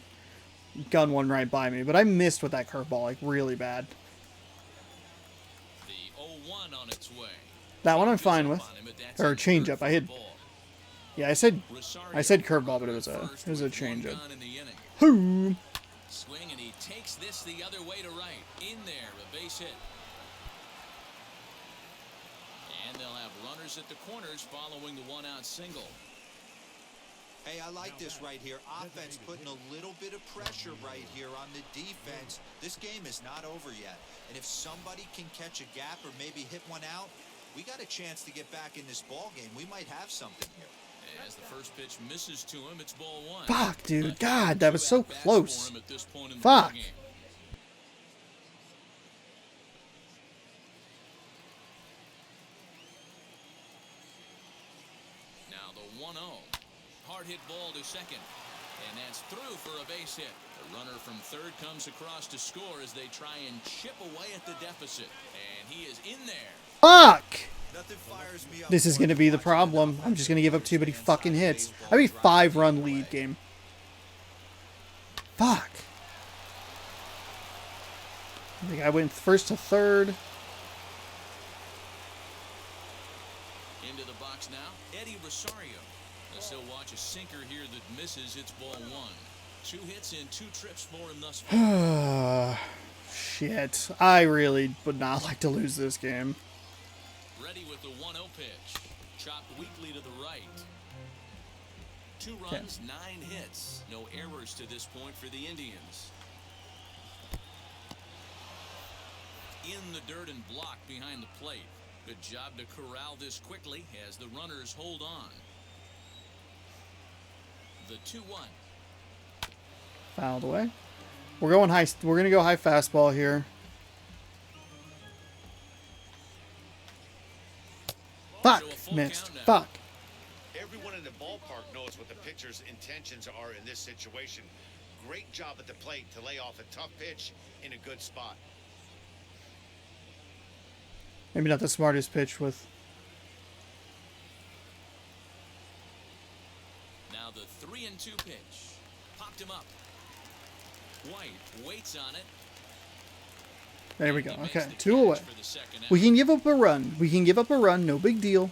gun one right by me. But I missed with that curveball, like, really bad. The 0-1 on its way. That one I'm fine with. Or changeup. I hit... Yeah, I said curveball, but it was a changeup. Hoo! Swing, and he takes this the other way to right. In there, a base hit. And they'll have runners at the corners following the 1-out single. Hey, I like this right here. Offense putting a little bit of pressure right here on the defense. This game is not over yet. And if somebody can catch a gap or maybe hit one out, we got a chance to get back in this ball game. We might have something here. As the first pitch misses to him, it's ball 1. Fuck, dude. God, that was so close. Fuck. Now the 1-0. Hard hit ball to second. And that's through for a base hit. The runner from third comes across to score as they try and chip away at the deficit. And he is in there. Fuck! Nothing fires me up. This is going to be the problem. I'm just going to give up too many fucking hits. I mean, 5-run lead game. Fuck. I think I went first to third. Into the box now, Eddie Rosario. As he'll watch a sinker here that misses, it's ball 1. 2 hits in 2 trips for him thus far. Shit. I really would not like to lose this game. Ready with the 1-0 pitch. Chopped weakly to the right. 2 runs, 9 hits. No errors to this point for the Indians. In the dirt and blocked behind the plate. Good job to corral this quickly as the runners hold on. The 2-1. Fouled away. We're going high. We're going to go high fastball here. Fuck. Missed. Fuck. Everyone in the ballpark knows what the pitcher's intentions are in this situation. Great job at the plate to lay off a tough pitch in a good spot. Maybe not the smartest pitch with... Now the 3-2 pitch. Popped him up. White waits on it. There we go. Okay, 2 away. We can give up a run. We can give up a run. No big deal.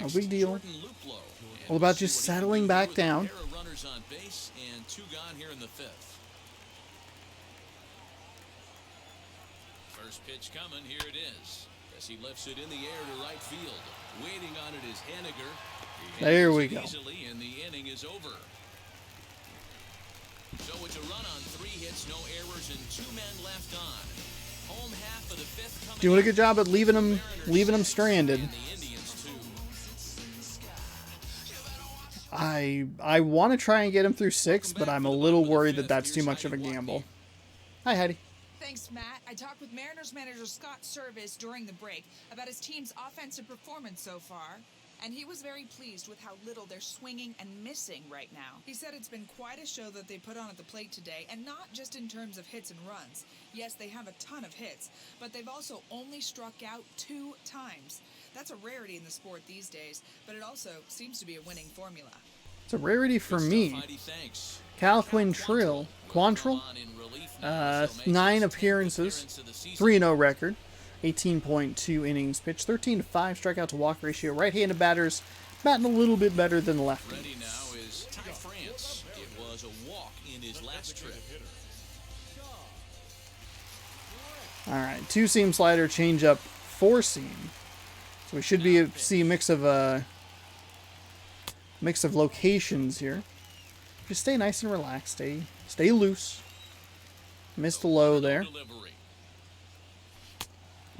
No big deal. All about just settling back down. Runners on base and 2 gone here in the 5th. First pitch coming. Here it is. As he lifts it in the air to right field. Waiting on it is Henniger. There we go. Easily, and the inning is over. So it's a run on 3 hits, no errors, and 2 men left on. Home half of the 5th coming. Doing a good job at leaving them stranded. And the Indians too. I want to try and get him through 6, but I'm a little worried that that's too much of a gamble. Hi, Heidi. Thanks, Matt. I talked with Mariners manager Scott Service during the break about his team's offensive performance so far. and he was very pleased with how little they're swinging and missing right now. He said it's been quite a show that they put on at the plate today, and not just in terms of hits and runs. Yes, they have a ton of hits, but they've also only struck out 2 times. That's a rarity in the sport these days, but it also seems to be a winning formula. It's a rarity for me. Cal Quantrill, 9 appearances, 3-0 record, 18.2 innings pitched, 13-5 strikeout to walk ratio. Right-handed batters batting a little bit better than lefty. Ready now is Ty France. It was a walk in his last trip. All right, 2-seam slider, changeup, 4-seam. So we should see a mix of locations here. Just stay nice and relaxed. Stay loose. Missed the low there.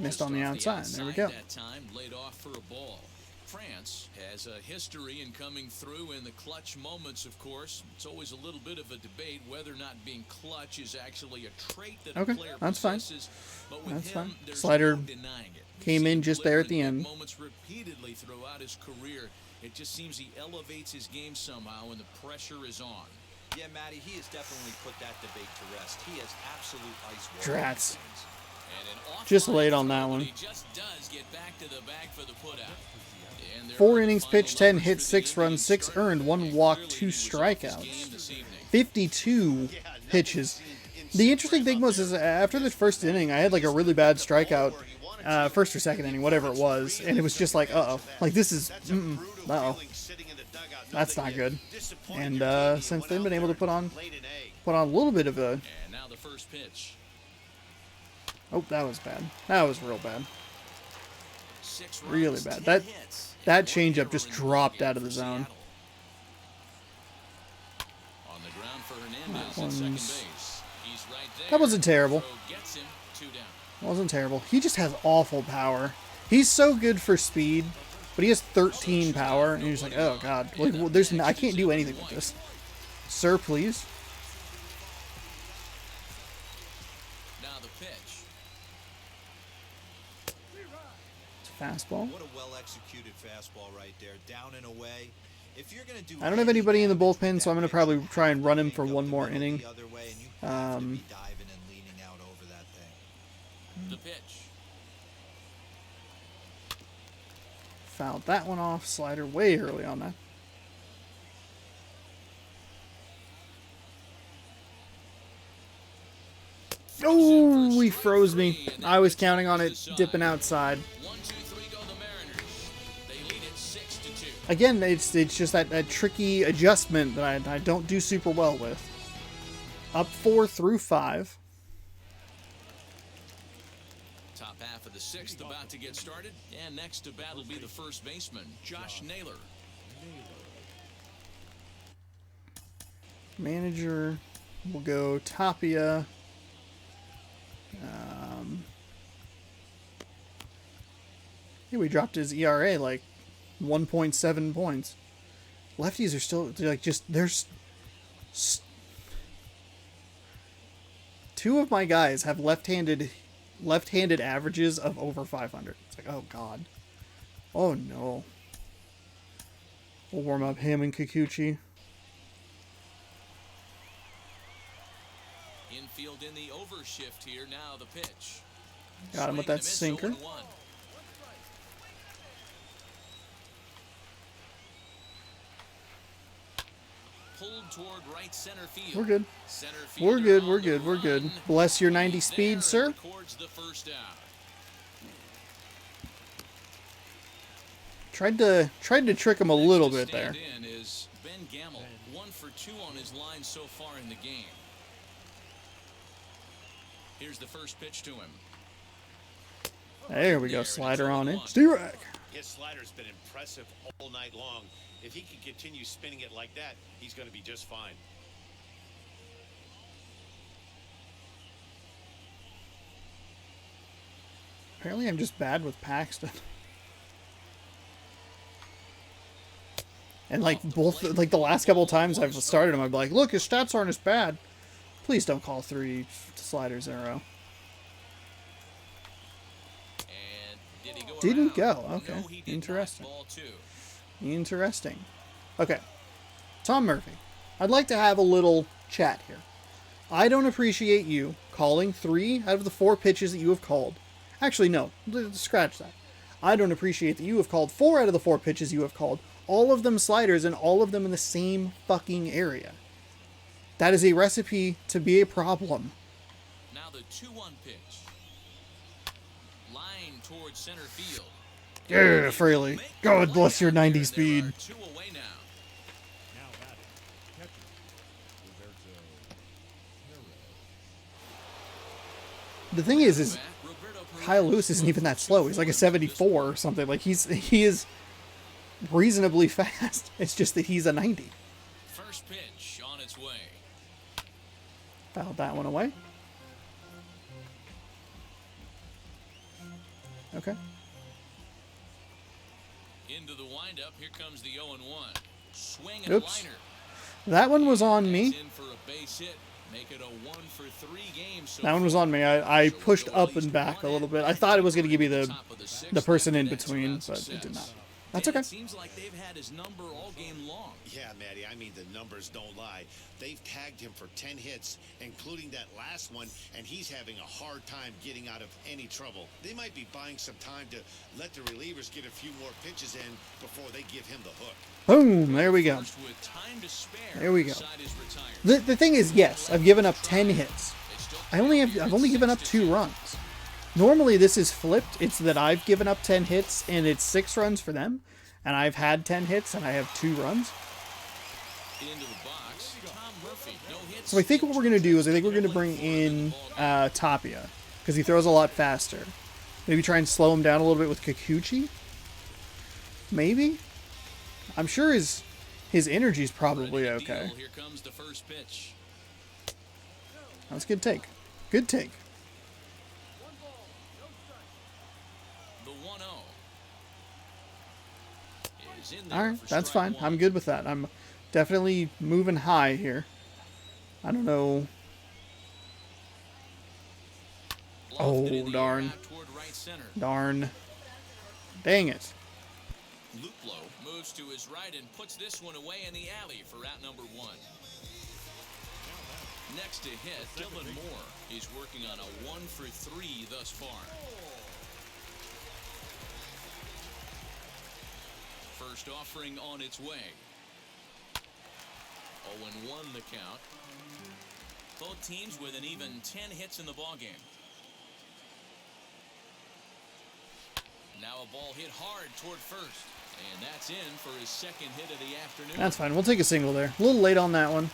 Missed on the outside. There we go. That time laid off for a ball. France has a history in coming through in the clutch moments, of course. It's always a little bit of a debate whether or not being clutch is actually a trait that a player possesses. But with him, there's Slider no denying it. came in just there at the end. Moments repeatedly throughout his career. It just seems he elevates his game somehow when the pressure is on. Yeah, Matty, he has definitely put that debate to rest. He has absolute ice water. Drats. Just late on that one. He just does get back to the bag for the putout. 4 innings pitched, 10 hits, 6 runs, 6 earned, 1 walk, 2 strikeouts. 52 pitches. The interesting thing was after the first inning, I had like a really bad strikeout, first or second inning, whatever it was, and it was just like, uh-oh. Like, this is, uh-oh. That's not good. And since then, been able to put on a little bit of a... And now the first pitch. Oh, that was bad. That was real bad. Really bad. That changeup just dropped out of the zone. On the ground for Hernandez at second base. He's right there. That wasn't terrible. Gets him 2 down. Wasn't terrible. He just has awful power. He's so good for speed, but he has 13 power, and you're just like, oh god, like, well, I can't do anything with this. Sir, please. Now the pitch. It's a fastball. What a well-executed fastball right there, down and away. If you're gonna do I don't have anybody in the bullpen, so I'm gonna probably try and run him for one more inning. The pitch. Fouled that one off. Slider way early on that. Oh, he froze me. I was counting on it dipping outside. 1-2-3 go the Mariners. They lead it 6-2. Again, it's just that tricky adjustment that I don't do super well with. Up 4 through 5. Top half of the 6th about to get started, and next to bat will be the first baseman, Josh Naylor. Manager will go Tapia. I think we dropped his ERA like 1.7 points. Lefties are still like there's 2 of my guys have left-handed averages of over 500. It's like, oh god. Oh no. We'll warm up him and Kikuchi. Infield in the overshift here. Now the pitch. Got him with that sinker. Pulled toward right center field. We're good. We're good. We're good. We're good. Bless your 90 speed, sir. The first out. Tried to trick him a little bit there. In is Ben Gamble, 1 for 2 on his line so far in the game. Here's the first pitch to him. There we go. Slider on it. Steerack. His slider's been impressive all night long. If he can continue spinning it like that, he's going to be just fine. Apparently I'm just bad with Paxton. And like the last couple of times I've started him, I'd be like, look, his stats aren't as bad. Please don't call 3 sliders in a row. And did he go Didn't around? go. Okay. No, he did Interesting. not. Ball 2. Interesting. Okay. Tom Murphy, I'd like to have a little chat here. I don't appreciate you calling 3 out of the 4 pitches that you have called. Actually, no. Scratch that. I don't appreciate that you have called 4 out of the 4 pitches you have called, all of them sliders and all of them in the same fucking area. That is a recipe to be a problem. Now the 2-1 pitch. Line towards center field. Yeah, Fraley. God bless your 90 speed. 2 away now. The thing is Kyle Lewis isn't even that slow. He's like a 74 or something. Like he is reasonably fast. It's just that he's a 90. First pitch on its way. Fouled that one away. Okay. Into the windup. Here comes the 0-1. Swing and Oops. a liner. That one was on me. In for a base hit. Make it a 1-for-3 game so That one was on me. I pushed up and back a little bit. I thought it was going to give me the person in between, but it did not. That's okay. It seems like they've had his number all game long. Yeah, Matty, I mean, the numbers don't lie. They've tagged him for 10 hits, including that last one, and he's having a hard time getting out of any trouble. They might be buying some time to let the relievers get a few more pitches in before they give him the hook. Boom, there we go. There we go. The thing is, yes, I've given up 10 hits. I've only given up 2 runs. Normally this is flipped. It's that I've given up 10 hits and it's 6 runs for them, and I've had 10 hits and I have 2 runs. So I think what we're going to do is I think we're going to bring in Tapia, because he throws a lot faster. Maybe try and slow him down a little bit with Kikuchi? Maybe? I'm sure his energy's probably okay. Here comes the first pitch. That's a good take. Good take. The 1-0 is in All there right, for that's strike fine. 1. I'm good with that. I'm definitely moving high here. I don't know. Lofted in Oh, the darn. air out toward right center. Darn. Dang it. Luplo moves to his right and puts this one away in the alley for out number 1. Next to hit, Dylan Moore. He's working on a 1-for-3 thus far. First offering on its way. 0-1 the count. Both teams with an even 10 hits in the ballgame. Now a ball hit hard toward first. And that's in for his second hit of the afternoon. That's fine. We'll take a single there. A little late on that one.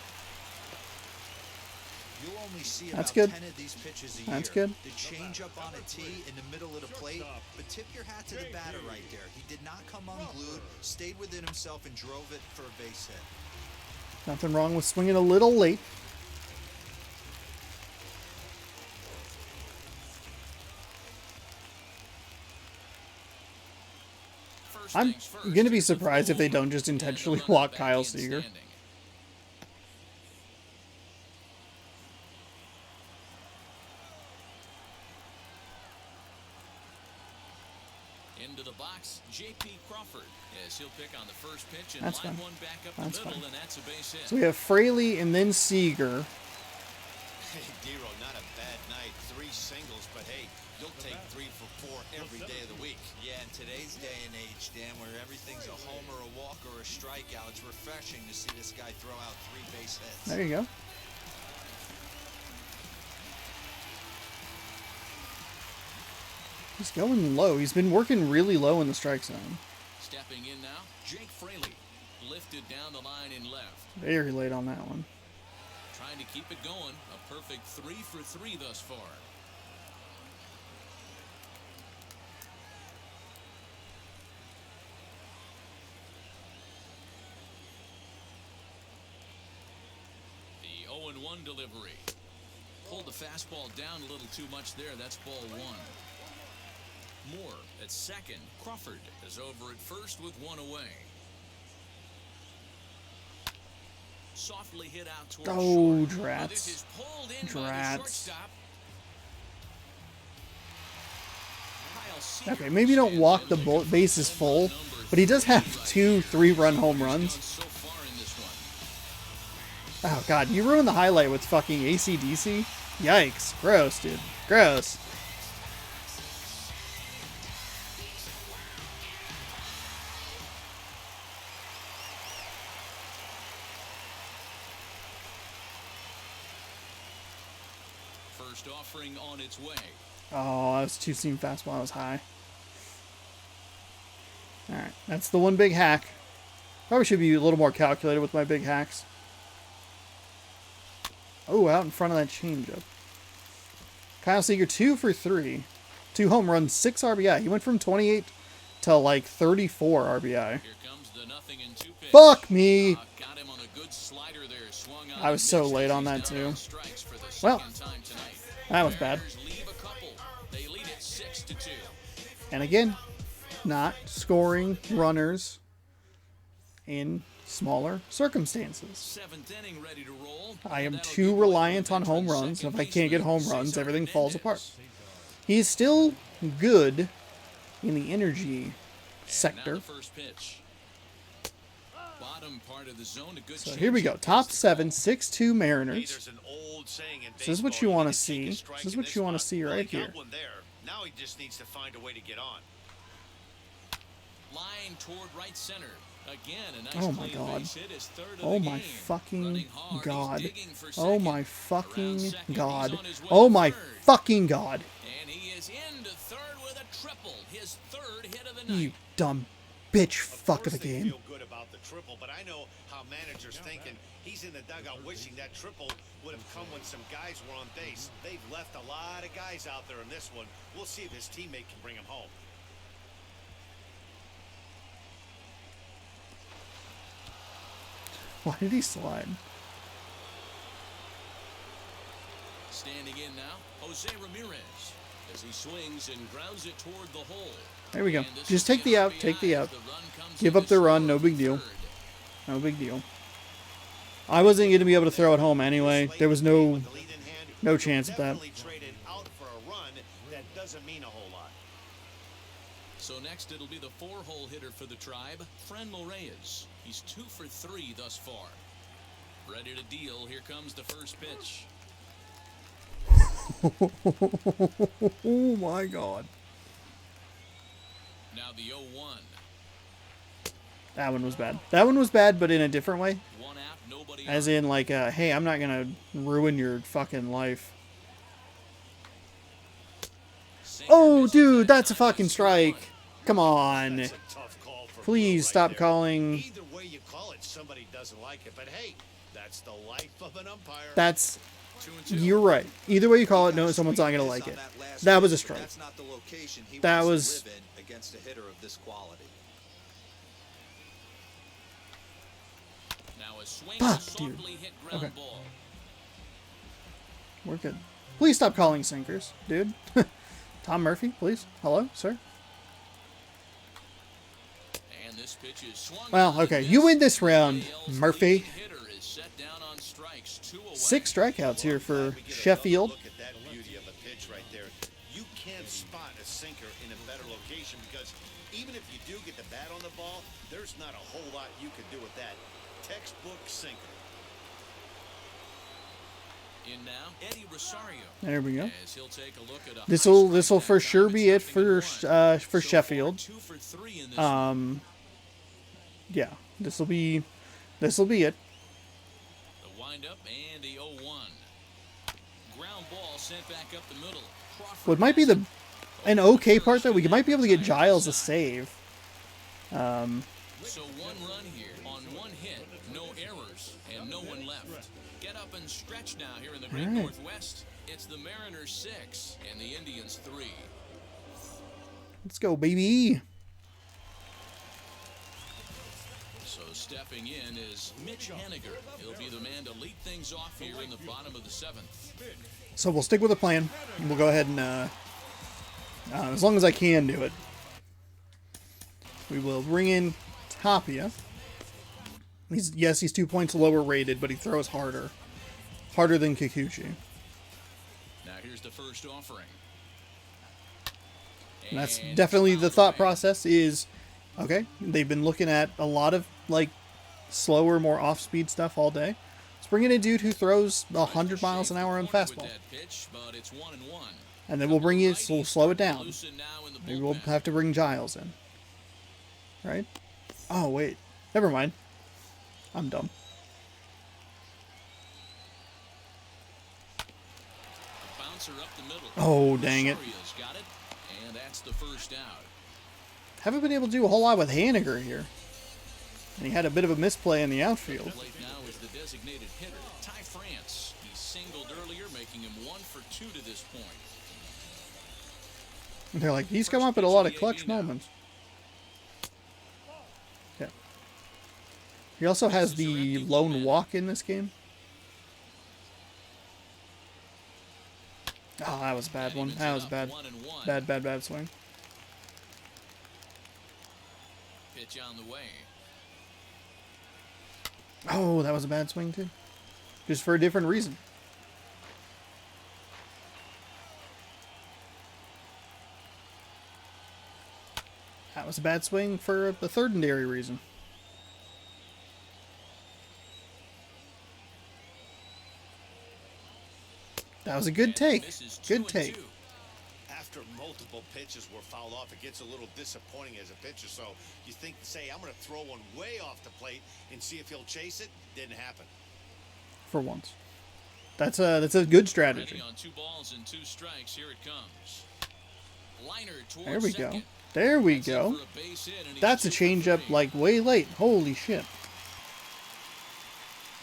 You'll only see That's about good. 10 of these pitches a That's year. good. The change up on a tee in the middle of the plate, but tip your hat to the batter right there. He did not come unglued, stayed within himself, and drove it for a base hit. Nothing wrong with swinging a little late. I'm going to be surprised if they don't just intentionally walk Kyle Seager. Into the box, J.P. Crawford, as he'll pick on the first pitch and That's line fine. one back up That's the middle, fine. and that's a base hit. So we have Fraley and then Seager. Hey, Dero, not a bad night. 3 singles, but hey, you'll take 3 for 4 every day of the week. Yeah, in today's day and age, Dan, where everything's a homer, a walk, or a strikeout, it's refreshing to see this guy throw out 3 base hits. There you go. He's going low. He's been working really low in the strike zone. Stepping in now, Jake Fraley, lifted down the line in left. Very late on that one. Trying to keep it going, a perfect 3 for 3 thus far. The 0-1 delivery. Pulled the fastball down a little too much there. That's ball 1. Moore at second. Crawford is over at first with 1 away. Softly hit out toward Oh, short. drats. This is pulled in by the Drats. shortstop. Kyle Seager Okay, maybe don't stands walk in the to bases home full, run number But he does have 2 3-run home runs. So far in this one. Oh god, you ruined the highlight with fucking AC/DC? Yikes. Gross, dude. Gross. First offering on its way. Oh, that was 2-seam fastball. That was high. Alright, that's the one big hack. Probably should be a little more calculated with my big hacks. Oh, out in front of that changeup. Kyle Seager, 2 for 3. 2 home runs, 6 RBI. He went from 28 to like 34 RBI. Here comes the 0-2 pitch. Fuck me! Got him on a good slider there. Swung on I was so missed late as on he's that down too. on strikes for the Well, second time tonight. that was bad. Mariners leave a couple. They lead it 6-2. And again, not scoring runners in smaller circumstances. 7th inning ready to roll. I am That'll too give reliant way on to home veteran runs. second If I can't get home baseman runs, Cesar everything falls Hernandez. apart. He's still good in the energy Now sector. the first pitch. Bottom part of the zone, a good So here we go. changeup Top hits the 7, ball. 6-2 Hey, Mariners. there's an old saying in This is what baseball, you wanna need to take see. a strike This is in what you wanna spot. see Well, right he got here. one there. Now he just needs to find a way to get on. Line toward right center. Again, a nice Oh my clean God. base hit, his third of Oh the my game. fucking Running hard, he's god. digging for Oh second. my Around fucking second, god. he's on his way Oh to my third. fucking god. And he is into third with a triple. His third hit of the You night. dumb bitch Of fuck of course a they game. feel good about the triple, but I know how managers thinking. He's in the dugout wishing that triple would have come when some guys were on base. They've left a lot of guys out there in this one. We'll see if his teammate can bring him home. Why did he slide? Standing in now, Jose Ramirez as he swings and grounds it toward the hole. There we go. And this Just will take be the an out. Take the RBI out. as the run comes Give in up to the run. score No big deal. third. No big deal. I wasn't going to be able to throw it home anyway. There was no chance at that. Definitely traded out for a run. That doesn't mean a whole lot. So next it'll be the 4-hole hitter for the Tribe, Franmil Reyes. He's 2 for 3 thus far. Ready to deal. Here comes the first pitch. Oh my god. Now the 0-1. That one was bad. That one was bad, but in a different way. One out, nobody As on. in, like, hey, I'm not going to ruin your fucking life. Singer Oh, misses dude, that that's a time. fucking It's strike. 2-1. Come on. That's a tough call for Please Will stop right there. calling. Either way you call it, somebody doesn't like it. But hey, that's the life of an umpire. That's... 2-2. You're right. Either way you call it, no, someone's not going to like it. That was a strike. That's not the location he That wants was- to live in against a hitter of this quality. Now a swing, Fuck, a softly hit ground Okay. ball. We're good. Please stop calling sinkers, dude. Tom Murphy, please. Hello, sir. And this pitch is swung Well, on and okay, you missed. win this round, AL's Murphy. leading hitter is set down on strikes, 2 away. 6 strikeouts here for We get another Sheffield. Look at that beauty of a pitch right there. You can't spot a sinker in a better location because even if you do get the bat on the ball, there's not a whole lot you could do with that. Textbook sinker. In now, Eddie Rosario. There we go. As he'll take a look at a This'll high strike for that sure time. be It's it for 0-1. for So Sheffield. 2 for 3 in this one. Yeah, this'll be it. The windup and the 0-1. Ground ball sent back up the middle. Crawford What might be has the it. an okay part though, we might be able to get Giles a save. So 1 run here on 1 hit, no errors, and no one left. Get up and stretch now here in the Great All right. Northwest. It's the Mariners 6 and the Indians 3. Let's go, baby. So stepping in is Mitch Haniger. He'll be the man to lead things off here in the bottom of the 7th. So we'll stick with the plan. And we'll go ahead and as long as I can do it. We will bring in Tapia. He's 2 points lower rated, but he throws harder. Harder than Kikuchi. Now here's the first offering. And that's And definitely the it's thought fouled away. process is Okay, they've been looking at a lot of like slower, more off-speed stuff all day. Let's bring in a dude who throws 100 miles an hour on fastball. And then we'll bring you, so we'll slow it down. Maybe we'll have to bring Giles in. Right? Oh, wait. Never mind. I'm dumb. Oh, dang it. Haven't been able to do a whole lot with Haniger here. And he had a bit of a misplay in the outfield. They're like, he's come up at a lot of clutch moments. Okay. He also has the lone walk in this game. Oh, that was a bad one. That was bad. Bad swing. Pitch on the way. Oh, that was a bad swing too. Just for a different reason. That was a bad swing for the thirdary reason. That was a good take. Good take. After multiple pitches were fouled off, it gets a little disappointing as a pitcher. So you think, say, I'm going to throw one way off the plate and see if he'll chase it. Didn't happen. For once. That's a good strategy. On 2 balls and 2 strikes, here it comes. Liner towards There we second. go. There we go. That's a changeup like way late. Holy shit.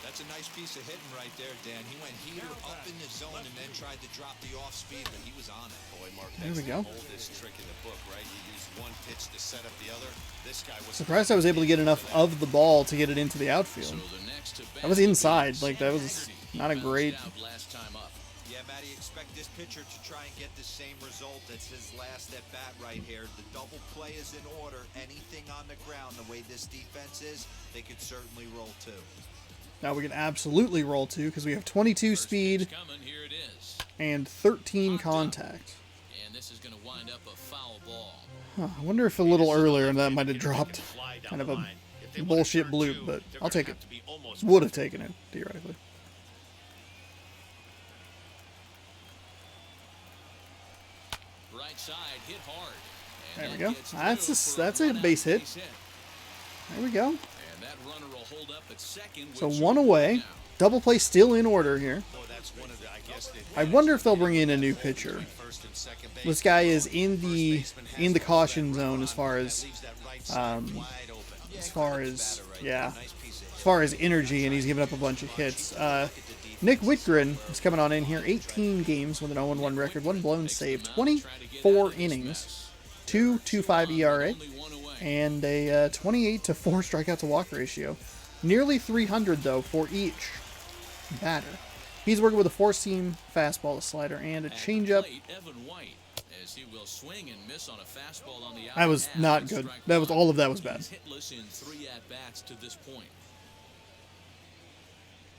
That's a nice piece of hitting right there, Dan. He went heater up in the zone and then tried to drop the off speed, but he was on it. Boy, Mark, there we go. The oldest trick in the book, right? You use one pitch to set up the other. This guy was surprised I was able to get enough of the ball to get it into the outfield. That was inside. Like, that was not a great... Yeah, Matty, expect this pitcher to try and get the same result as his last at bat right here. The double play is in order. Anything on the ground, the way this defense is, they could certainly roll 2. Now we can absolutely roll 2 because we have 22 speed and 13 contact. And this is going to wind up a foul ball. Huh, I wonder if a little earlier that might have dropped kind of a bullshit bloop, but I'll take it. Would have taken it, theoretically. Right side, hit hard. There we go. That's a base hit. There we go. So 1 away. Double play still in order here. I wonder if they'll bring in a new pitcher. This guy is in the caution zone as far as energy, and he's given up a bunch of hits. Nick Whitgren is coming on in here. 18 games with an 0-1 record, 1 blown save, 24 innings, 2.25 ERA, and a 28 to 4 strikeout to walk ratio. Nearly 300 though for each batter. He's working with a 4-seam fastball, a slider, and a changeup. That was not good. That was all of that was bad.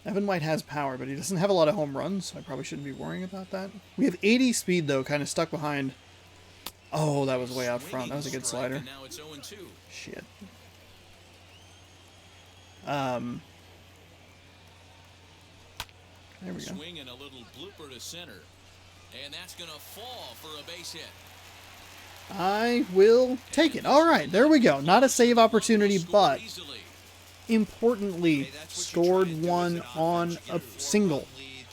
Evan White has power, but he doesn't have a lot of home runs, so I probably shouldn't be worrying about that. We have 80 speed though, kind of stuck behind. Oh, that was way out front. That was a good slider. Shit. There we go. Swing and a little blooper to center. And that's going to fall for a base hit. I will take it. All right, there we go. Not a save opportunity, but importantly, scored one on a single.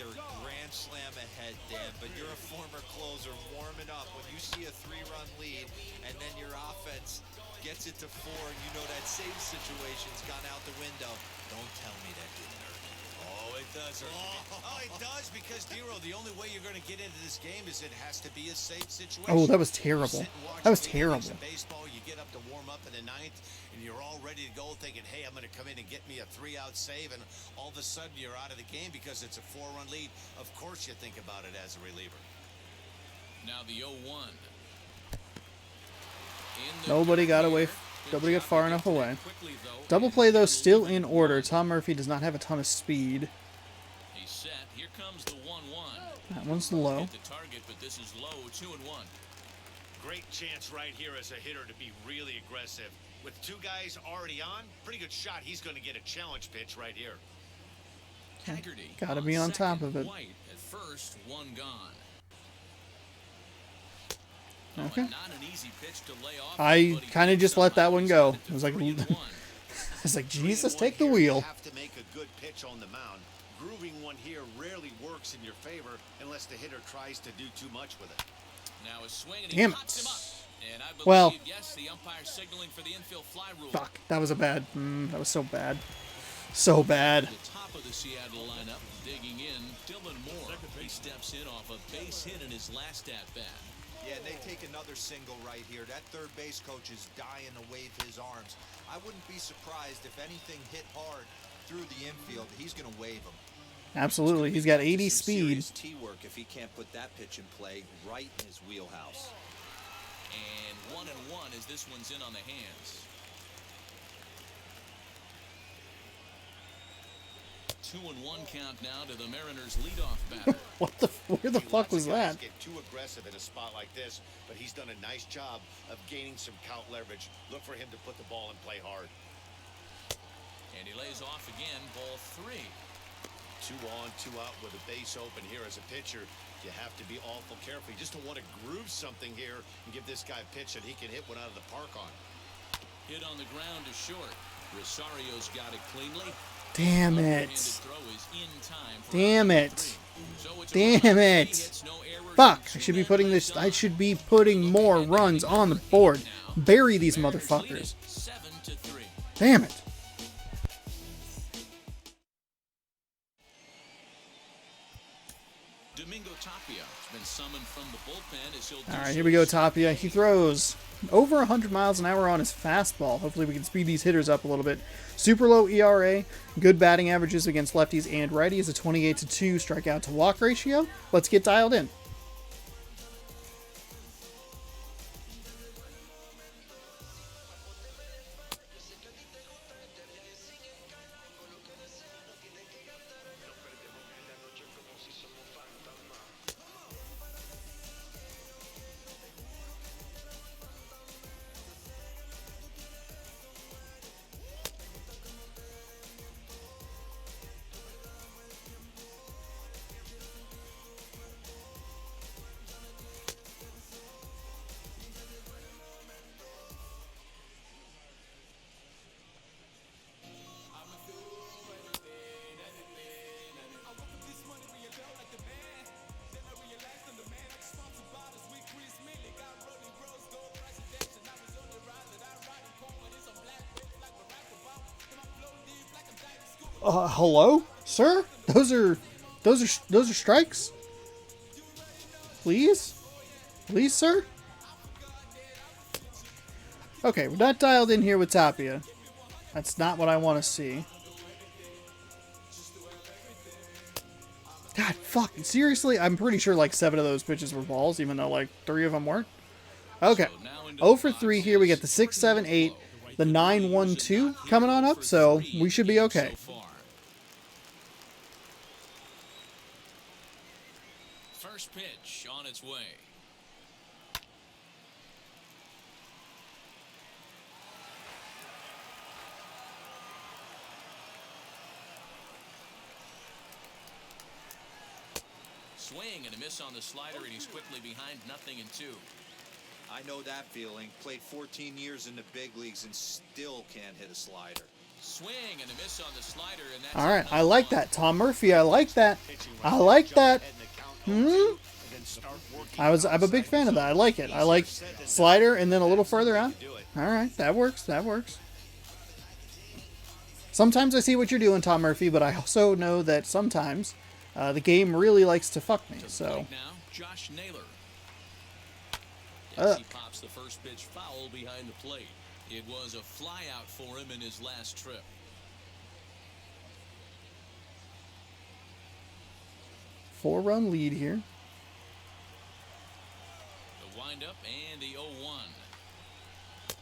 Grand slam ahead, Dan, but you're a former closer warming up when you see a 3-run lead and then your offense gets it to 4 and you know that save situation's gone out the window. Don't tell me that didn't hurt. Oh, it does hurt. Oh, it does, because, Dero, the only way you're going to get into this game is it has to be a safe situation. Oh, that was terrible. That was terrible. Baseball, you get up to warm up in the 9th, and you're all ready to go thinking, hey, I'm going to come in and get me a 3-out save, and all of a sudden you're out of the game because it's a 4-run lead. Of course you think about it as a reliever. Now the 0-1. Nobody got away. Nobody got far enough away. Double play, though, still in order. Tom Murphy does not have a ton of speed. He's set. Here comes the 1-1. That one's low. Hit the target, but this is low. 2-1. Great chance right here as a hitter to be really aggressive. With two guys already on, pretty good shot. He's going to get a challenge pitch right here. Haggerty Gotta be on top second. of it. White at first, one gone. Okay. Not an easy pitch to lay off, I but he kind of gets just let that somehow one he's go. headed to It was like, 3-1. I was like, 3-1 Jesus, take the here. wheel. You have to make a good pitch on the mound. Grooving one here rarely works in your favor unless the hitter tries to do too much with it. Now a swing and he Damn pops him it. up. And I believe, Well, yes, the umpire signaling for the infield fly rule. fuck. That was a bad. That was so bad. So bad. The top of the Seattle lineup, digging in, Dylan Moore. He steps in off a base hit in his last at-bat. Yeah, they take another single right here. That third base coach is dying to wave his arms. I wouldn't be surprised if anything hit hard through the infield. He's going to wave him. Absolutely. He's got 80 Some speed. serious T-work if he can't put that pitch in play right in his wheelhouse. And 1-1 as this one's in on the hands. 2-1 count now to the Mariners' leadoff batter. What the? Where the See, fuck lots was of guys that? Get too aggressive in a spot like this, but he's done a nice job of gaining some count leverage. Look for him to put the ball in play hard. And he lays off again, ball 3. 2 on, 2 out with a base open here as a pitcher. You have to be awful careful. You just don't want to groove something here and give this guy a pitch that he can hit one out of the park on. Hit on the ground to short. Rosario's got it cleanly. Damn Underhanded it. throw is in time for Damn a it. 3. So it's a Damn run, it. 3 hits, no errors, Fuck. and I 2 should be men putting left this. I on. should be putting more runs on the board. Bury these Mariners lead motherfuckers. it 7-3. Damn it. Domingo Tapia has been summoned from the bullpen as he'll do All right, so here we go, this Tapia. He throws over 100 miles an hour on his fastball. Hopefully we can speed these hitters up a little bit. Super low ERA, good batting averages against lefties and righties, a 28-2 strikeout to walk ratio. Let's get dialed in. Hello, sir? Those are strikes. Please, please, sir. Okay, we're not dialed in here with Tapia. That's not what I want to see. God, fuck. Seriously? I'm pretty sure like 7 of those pitches were balls, even though like 3 of them weren't. Okay. 0 for 3 here. We get the 6, 7, 8, the 9, 1, 2 coming on up, so we should be okay. First pitch on its way. Swing and a miss on the slider, and he's quickly behind 0-2. I know that feeling. Played 14 years in the big leagues and still can't hit a slider. Swing and a miss on the slider, and that's All right, I like that. Tom Murphy, I like that. I like that. I'm a big fan of that. I like it. I like slider and then a little further out. All right, that works. That works. Sometimes I see what you're doing, Tom Murphy, but I also know that sometimes the game really likes to fuck me. So. Now, Josh Naylor. Yes, he pops the first pitch foul behind the plate. It was a flyout for him in his last trip. Four-run lead here. The windup and the 0-1.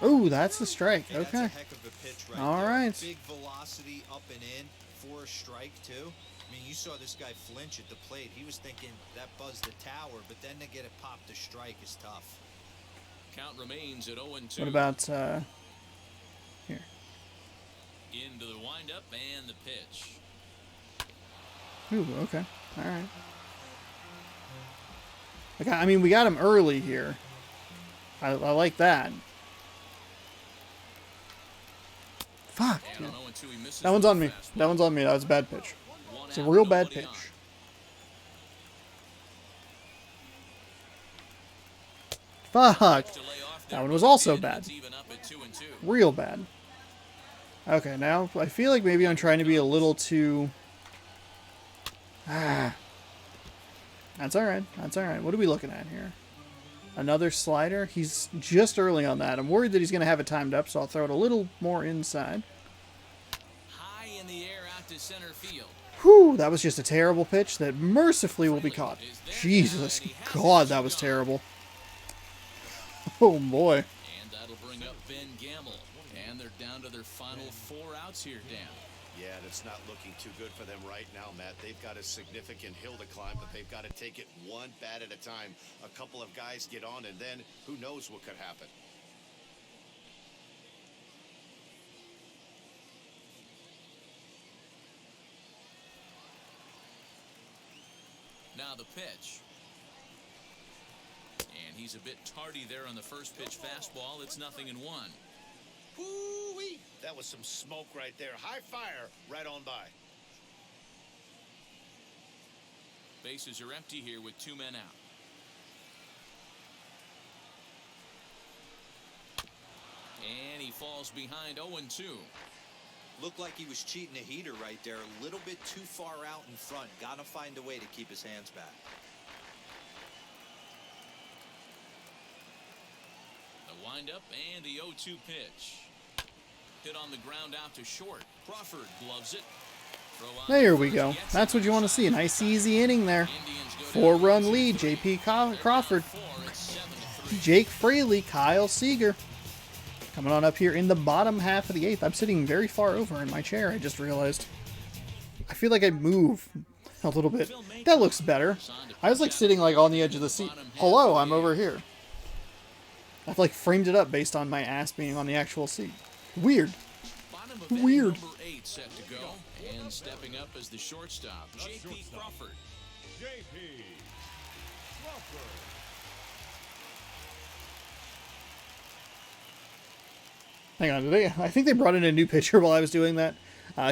Oh, that's the strike. Hey, Okay. that's a heck of a pitch right All there. right. Big velocity up and in for a strike, too. I mean, you saw this guy flinch at the plate. He was thinking that buzzed the tower, but then to get it popped to strike is tough. count remains at 0-2. What about here? Into the windup and the pitch. Ooh, okay. All right. Okay, I mean, we got him early here. I like that. Fuck. And Dude. on 0-2, he misses That one's with on the me. fastball. That one's on me. That was a bad pitch. One It's a out, real bad nobody pitch. on. Fuck. To lay off That there. one was also And bad. it's even up at 2-2. Real bad. Okay, now I feel like maybe I'm trying to be a little too... That's alright. That's alright. What are we looking at here? Another slider? He's just early on that. I'm worried that he's going to have it timed up, so I'll throw it a little more inside. High in the air out to center field. Whew, that was just a terrible pitch that mercifully will be caught. Jesus God, that was terrible. Oh boy. And that'll bring up Ben Gamble. And they're down to their final 4 outs here, Dan. Yeah, and it's not looking too good for them right now, Matt. They've got a significant hill to climb, but they've got to take it one bat at a time. A couple of guys get on, and then who knows what could happen. Now the pitch. And he's a bit tardy there on the first pitch fastball. It's 0-1. Woo-wee! That was some smoke right there. High fire right on by. Bases are empty here with 2 men out. And he falls behind 0-2. Looked like he was cheating a heater right there. A little bit too far out in front. Got to find a way to keep his hands back. The windup and the 0-2 pitch. Hit on the ground out to short. Crawford gloves it. Throw out There to we first, go. gets That's it what you want to see. A nice easy inning there. Indians go down 4-run 1-2-3. lead. J.P. Crawford. 4, it's 7-3. Jake Fraley. Kyle Seager. Coming on up here in the bottom half of the 8th. I'm sitting very far over in my chair, I just realized. I feel like I move a little bit. That looks better. I was like sitting like on the edge of the seat. Hello, I'm over here. I've like framed it up based on my ass being on the actual seat. Weird. Bottom of inning Weird. number 8 set to go. And stepping up as the shortstop, J.P. Crawford. J.P. Crawford. Hang on, I think they brought in a new pitcher while I was doing that.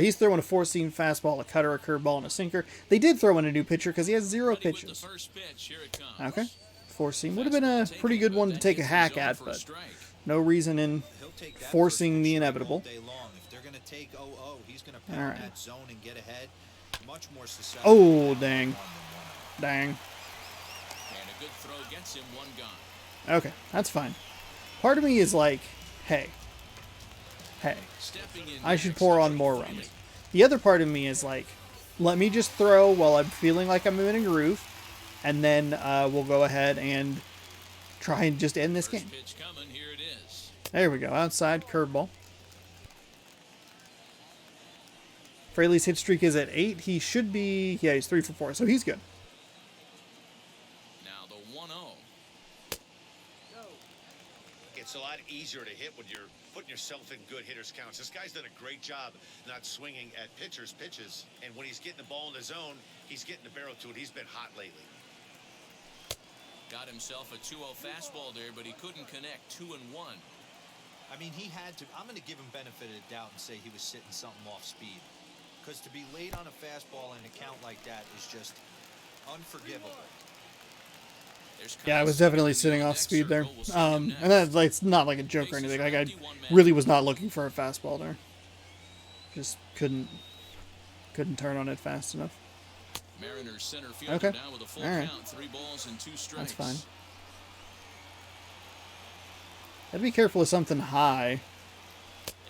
He's throwing a 4-seam fastball, a cutter, a curveball, and a sinker. They did throw in a new pitcher because he has 0 Ready with the pitches. first pitch. Here it comes. Okay. 4-seam would have been a pretty good one to take a hack at, but no reason in He'll take that forcing first the pitch inevitable. all day long. If they're going to take 0-0, he's going to pound All right. that zone and get ahead. Much more susceptible. Oh, to dang. 1-1. Dang. And a good throw gets him 1 gone. Okay, that's fine. Part of me is like, hey, Stepping in I should next, pour on Jake more Fraley. runs. The other part of me is like, let me just throw while I'm feeling like I'm in a groove, and then we'll go ahead and try and just end this First game. pitch coming. Here it is. There we go. Outside curveball. Fraley's hit streak is at 8. He should be, yeah, he's 3 for 4, so he's good. Now the 1-0. It's a lot easier to hit when you're putting yourself in good hitters' counts. This guy's done a great job not swinging at pitchers' pitches. And when he's getting the ball in the zone, he's getting the barrel to it. He's been hot lately. Got himself a 2-0 fastball there, but he couldn't connect. 2-1. I mean, he had to. I'm going to give him benefit of the doubt and say he was sitting something off speed. Because to be late on a fastball in a count like that is just unforgivable. There's Yeah, I Kyle was Seager definitely in the sitting off on-deck speed there. circle. We'll see him And next. that's like, it's not like a joke or anything. Like, I really was not looking for a fastball there. Just couldn't turn on it fast enough. Mariners center fielder Okay. down with a full All right. count, 3 balls and 2 strikes. That's fine. I'd be careful of something high.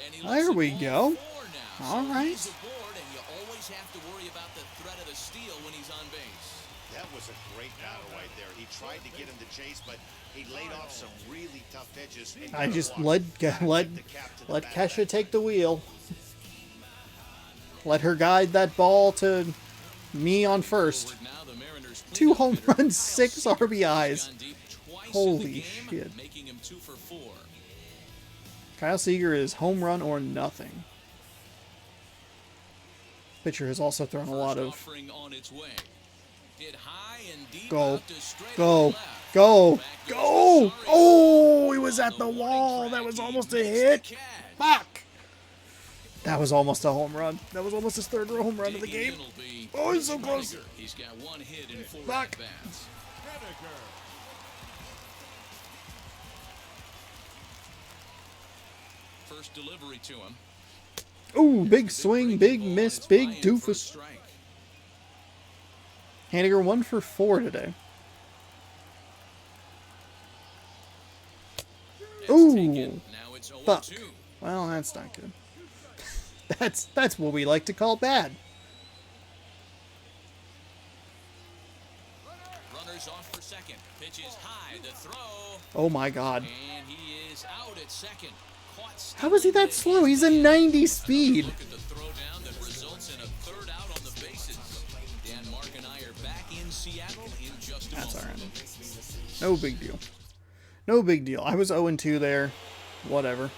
And he There lets it we ball go. 4 now. All So right. he's aboard, and you always have to worry about the threat of the steal when he's on base. That was a great battle right there. He tried to get him to chase, but he laid off some really tough pitches. and I got a just walk. let The cap to the let back. Kesha take the wheel. Let her guide that ball to me on first. Forward now, the Mariners 2 cleanup home hitter runs, Kyle 6 Seager RBIs. gone deep twice in the Holy game, shit. making him 2 for 4. Kyle Seager is home run or nothing. Pitcher has also thrown a lot First of offering on its way. Hit high and deep go, out to straight go, left. go, Back goes go. Rosario. Oh, he was On at the warning wall. track, That was he almost a makes the hit. catch. Fuck. That was almost a home run. That was almost his third home run of the Digging game. in will be Oh, he's so close. Henniger. He's got 1 hit and 4 Fuck. at-bats. Henniger. First delivery to him. Ooh, big swing, big Ball, miss, it's big high and for a doofus. strike. Henniger 1 for 4 today. It's Ooh. taken. Now it's 0-2. Fuck. Well, that's not good. That's what we like to call bad. Runners off for second. Pitch is high. The throw. Oh my god. And he is out at second. Caught How is he that stealing slow? his He's a man. 90 speed. Look at the throw down that results in a third out on the bases. Dan, Mark, and I are back in Seattle in just a That's moment. alright. No big deal. No big deal. I was 0-2 there. Whatever.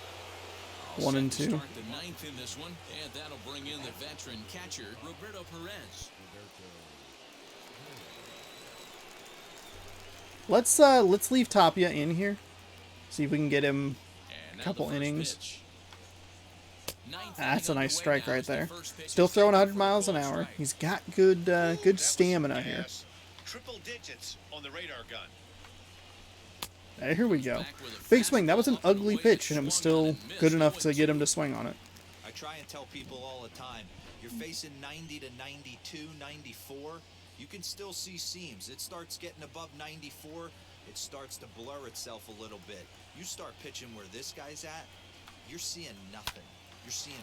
1-2. Start the ninth in this one, and that'll bring in the veteran catcher Roberto Perez. Let's leave Tapia in here. See if we can get him And a now couple the first innings. pitch. Ninth That's a inning nice underway strike now right as the there. first pitch Still is throwing taken 100 for a miles an ball hour. strike. He's got good stamina here. Yes. Triple digits on the radar gun. Here we go. Big swing. That was an ugly pitch, and it was still good enough to get him to swing on it. I try and tell people all the time, you're facing 90 to 92, 94, you can still see seams. It starts getting above 94, it starts to blur itself a little bit. You start pitching where this guy's at, you're seeing nothing. You're seeing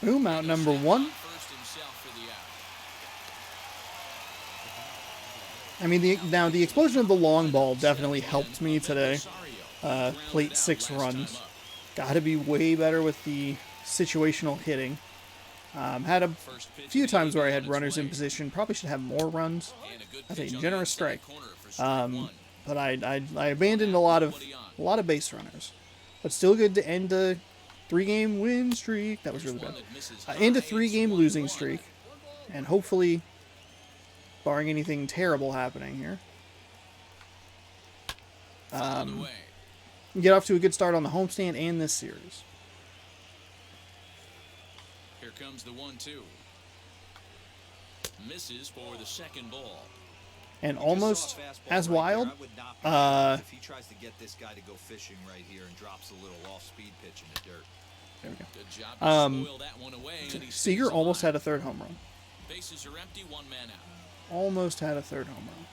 vapor. Boom, out number 1. First himself for the out. I mean, the explosion of the long ball definitely helped me today. Plate 6 runs. Got to be way better with the situational hitting. Had a few times where I had runners in position. Probably should have more runs. That's a generous strike. But I abandoned a lot of base runners. But still good to end a 3-game win streak. That was really bad. End a 3-game losing streak. And hopefully, barring anything terrible happening here, get off to a good start on the homestand and this series. Here comes the 1-2. Misses for the second ball. And You just almost saw a fastball as right wild. there. I would not be surprised if he tries to get this guy to go fishing right here and drops a little off-speed pitch in the dirt. There we go. Good job to spoil that one away, and he Seager stays almost alive. had a third home run. Bases are empty, 1 man out. Almost had a third home run.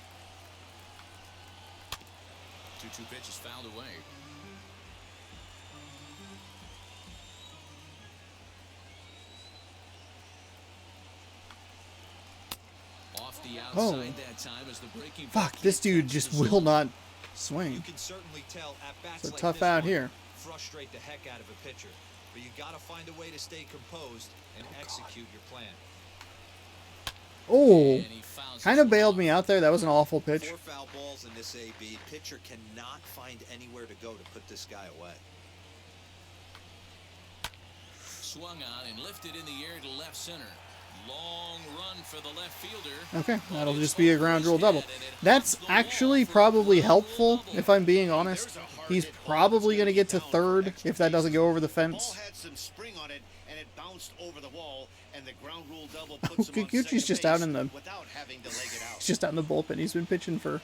2-2 pitch is fouled away. Off the outside that time as the breaking ball Fuck, this kick dude catches just the will zone. not You swing. can certainly tell at bats It's a like tough this out one here. frustrate the heck out of a pitcher. But you got to find a way to stay composed and execute your plan. Oh, And he fouls kind this of one bailed off. me out there. That was an awful pitch. 4 foul balls in this AB. Pitcher cannot find anywhere to go to put this guy away. Swung on and lifted in the air to left center. Long run for the left fielder. Okay, that'll just be a ground rule double. That's actually probably helpful, if I'm being honest. He's probably going to get to third if that doesn't go over the Ball fence. had some spring on it, and it bounced over the wall, and the ground rule double puts him on Kikuchi's second just out base in the- without having to leg it out. He's just out in the bullpen. He's been pitching for And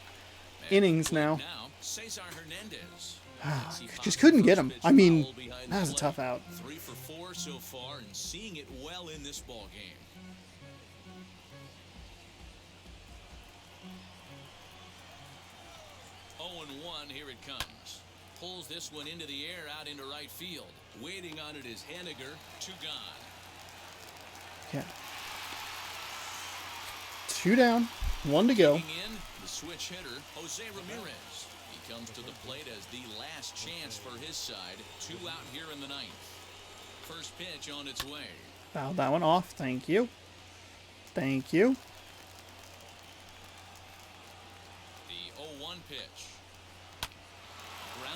innings now. Now, Cesar Hernandez. As he Just fouled couldn't the get first him. pitch I mean, foul behind that was the a tough plate. out. 3 for 4 so far, and seeing it well in this ball game. And 1, here it comes. Pulls this one into the air out into right field. Waiting on it is Henniger. 2 gone. Yeah. 2 down, 1 to go. Kicking in, the switch hitter, Jose Ramirez. He comes to the plate as the last chance for his side. 2 out here in the 9th. First pitch on its way. Fouled that one off. Thank you. Thank you. The 0-1 pitch.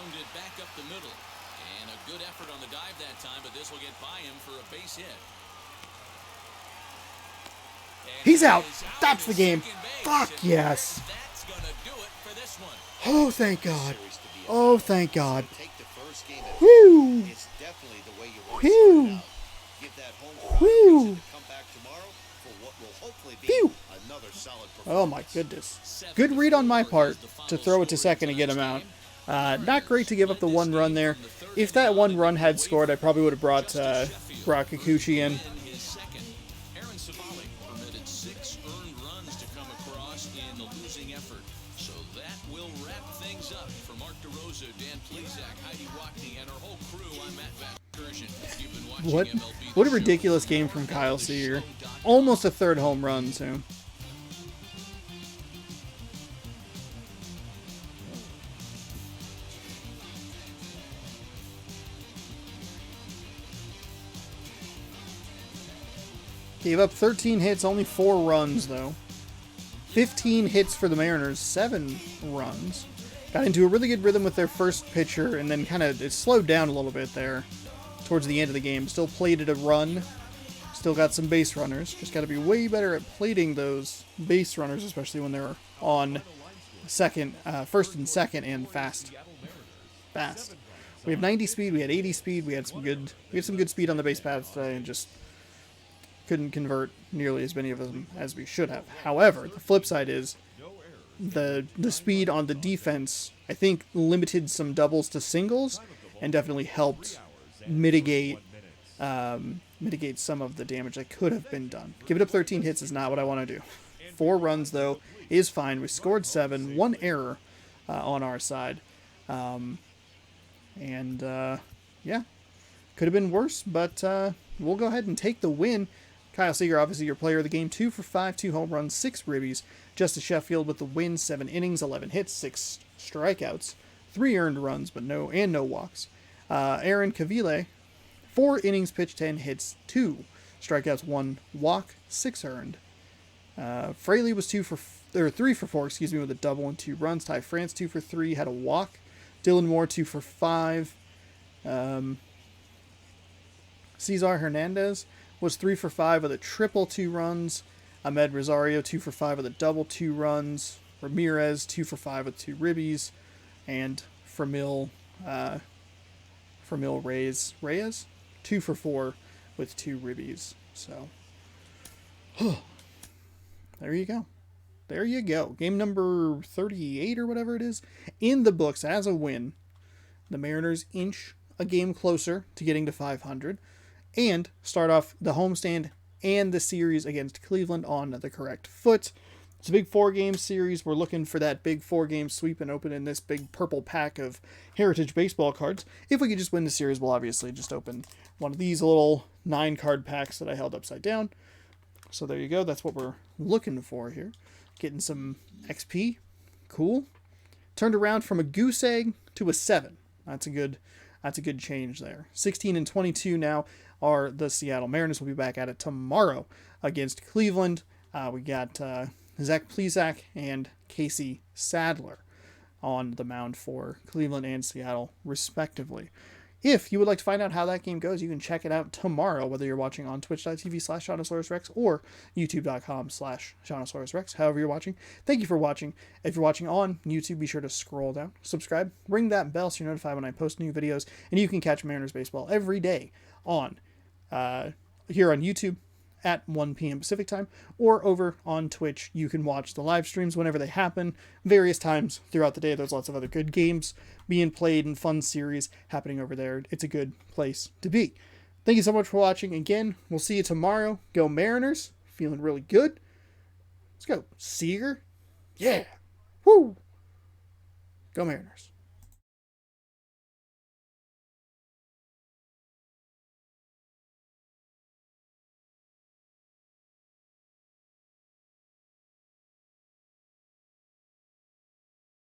pounded back up the middle. And a good effort on the dive that time, but this will get by him for a base hit. And He's out. he is That's at the game. second base, Fuck and yes. That's going to do it for this one. Oh, thank God. Oh, thank God. Take the first game at Whew. It's definitely the way you want Whew. to start out. Give that home crowd Whew. reason to come back tomorrow for what will hopefully be Phew. another solid performance. Oh, my goodness. Good read on my part to throw it to second and get him out. Not great to give up the one run there. If that one run had scored, I probably would have brought Kikuchi in. His second. Aaron Savali permitted 6 earned runs to come across in the losing effort. So that will wrap things up. For Mark DeRosa, Dan Plezak, Heidi Wackney, and our whole crew, I'm Matt Vasgersian. You've been watching What? MLB What a The Show. ridiculous game from Kyle Seager. Almost a third home run, too. Gave up 13 hits, only 4 runs, though. 15 hits for the Mariners, 7 runs. Got into a really good rhythm with their first pitcher, and then it slowed down a little bit there towards the end of the game. Still plated a run. Still got some base runners. Just got to be way better at plating those base runners, especially when they're on first and second, and fast. We have 90 speed. We had 80 speed. We had some good speed on the base paths today, and just couldn't convert nearly as many of them as we should have. However, the flip side is the speed on the defense, I think, limited some doubles to singles and definitely helped mitigate some of the damage that could have been done. Giving up 13 hits is not what I want to do. 4 runs, though, is fine. We scored 7, 1 error on our side. Yeah, could have been worse, but we'll go ahead and take the win. Kyle Seager, obviously your player of the game, 2 for 5, 2 home runs, 6 ribbies. Justice Sheffield with the win, 7 innings, 11 hits, 6 strikeouts, 3 earned runs, but no walks. Aaron Cavile, 4 innings pitched, 10 hits, 2 strikeouts, 1 walk, 6 earned. Fraley was 3 for 4, with a double and 2 runs. Ty France 2 for 3, had a walk. Dylan Moore 2 for 5. Cesar Hernandez was 3 for 5 with a triple, 2 runs. Ahmed Rosario 2 for 5 with a double, 2 runs. Ramirez 2 for 5 with 2 ribbies, and Framil Reyes 2 for 4 with 2 ribbies. So there you go. Game number 38 or whatever it is in the books as a win. The Mariners inch a game closer to getting to 500 and start off the homestand and the series against Cleveland on the correct foot. It's a big 4-game series. We're looking for that big 4-game sweep and open in this big purple pack of Heritage Baseball cards. If we could just win the series, we'll obviously just open one of these little 9-card packs that I held upside down. So there you go. That's what we're looking for here. Getting some XP. Cool. Turned around from a goose egg to a 7. That's a good change there. 16 and 22 now are the Seattle Mariners. We'll be back at it tomorrow against Cleveland. We got Zach Plezak and Casey Sadler on the mound for Cleveland and Seattle, respectively. If you would like to find out how that game goes, you can check it out tomorrow, whether you're watching on twitch.tv/ShawnosaurusRex or youtube.com/ShawnosaurusRex, however you're watching. Thank you for watching. If you're watching on YouTube, be sure to scroll down, subscribe, ring that bell so you're notified when I post new videos, and you can catch Mariners Baseball every day on here on YouTube at 1 p.m. Pacific time, or over on Twitch. You can watch the live streams whenever they happen, various times throughout the day. There's lots of other good games being played and fun series happening over there. It's a good place to be. Thank you so much for watching. Again, we'll see you tomorrow. Go Mariners. Feeling really good. Let's go. Seager. Yeah. Woo. Go Mariners.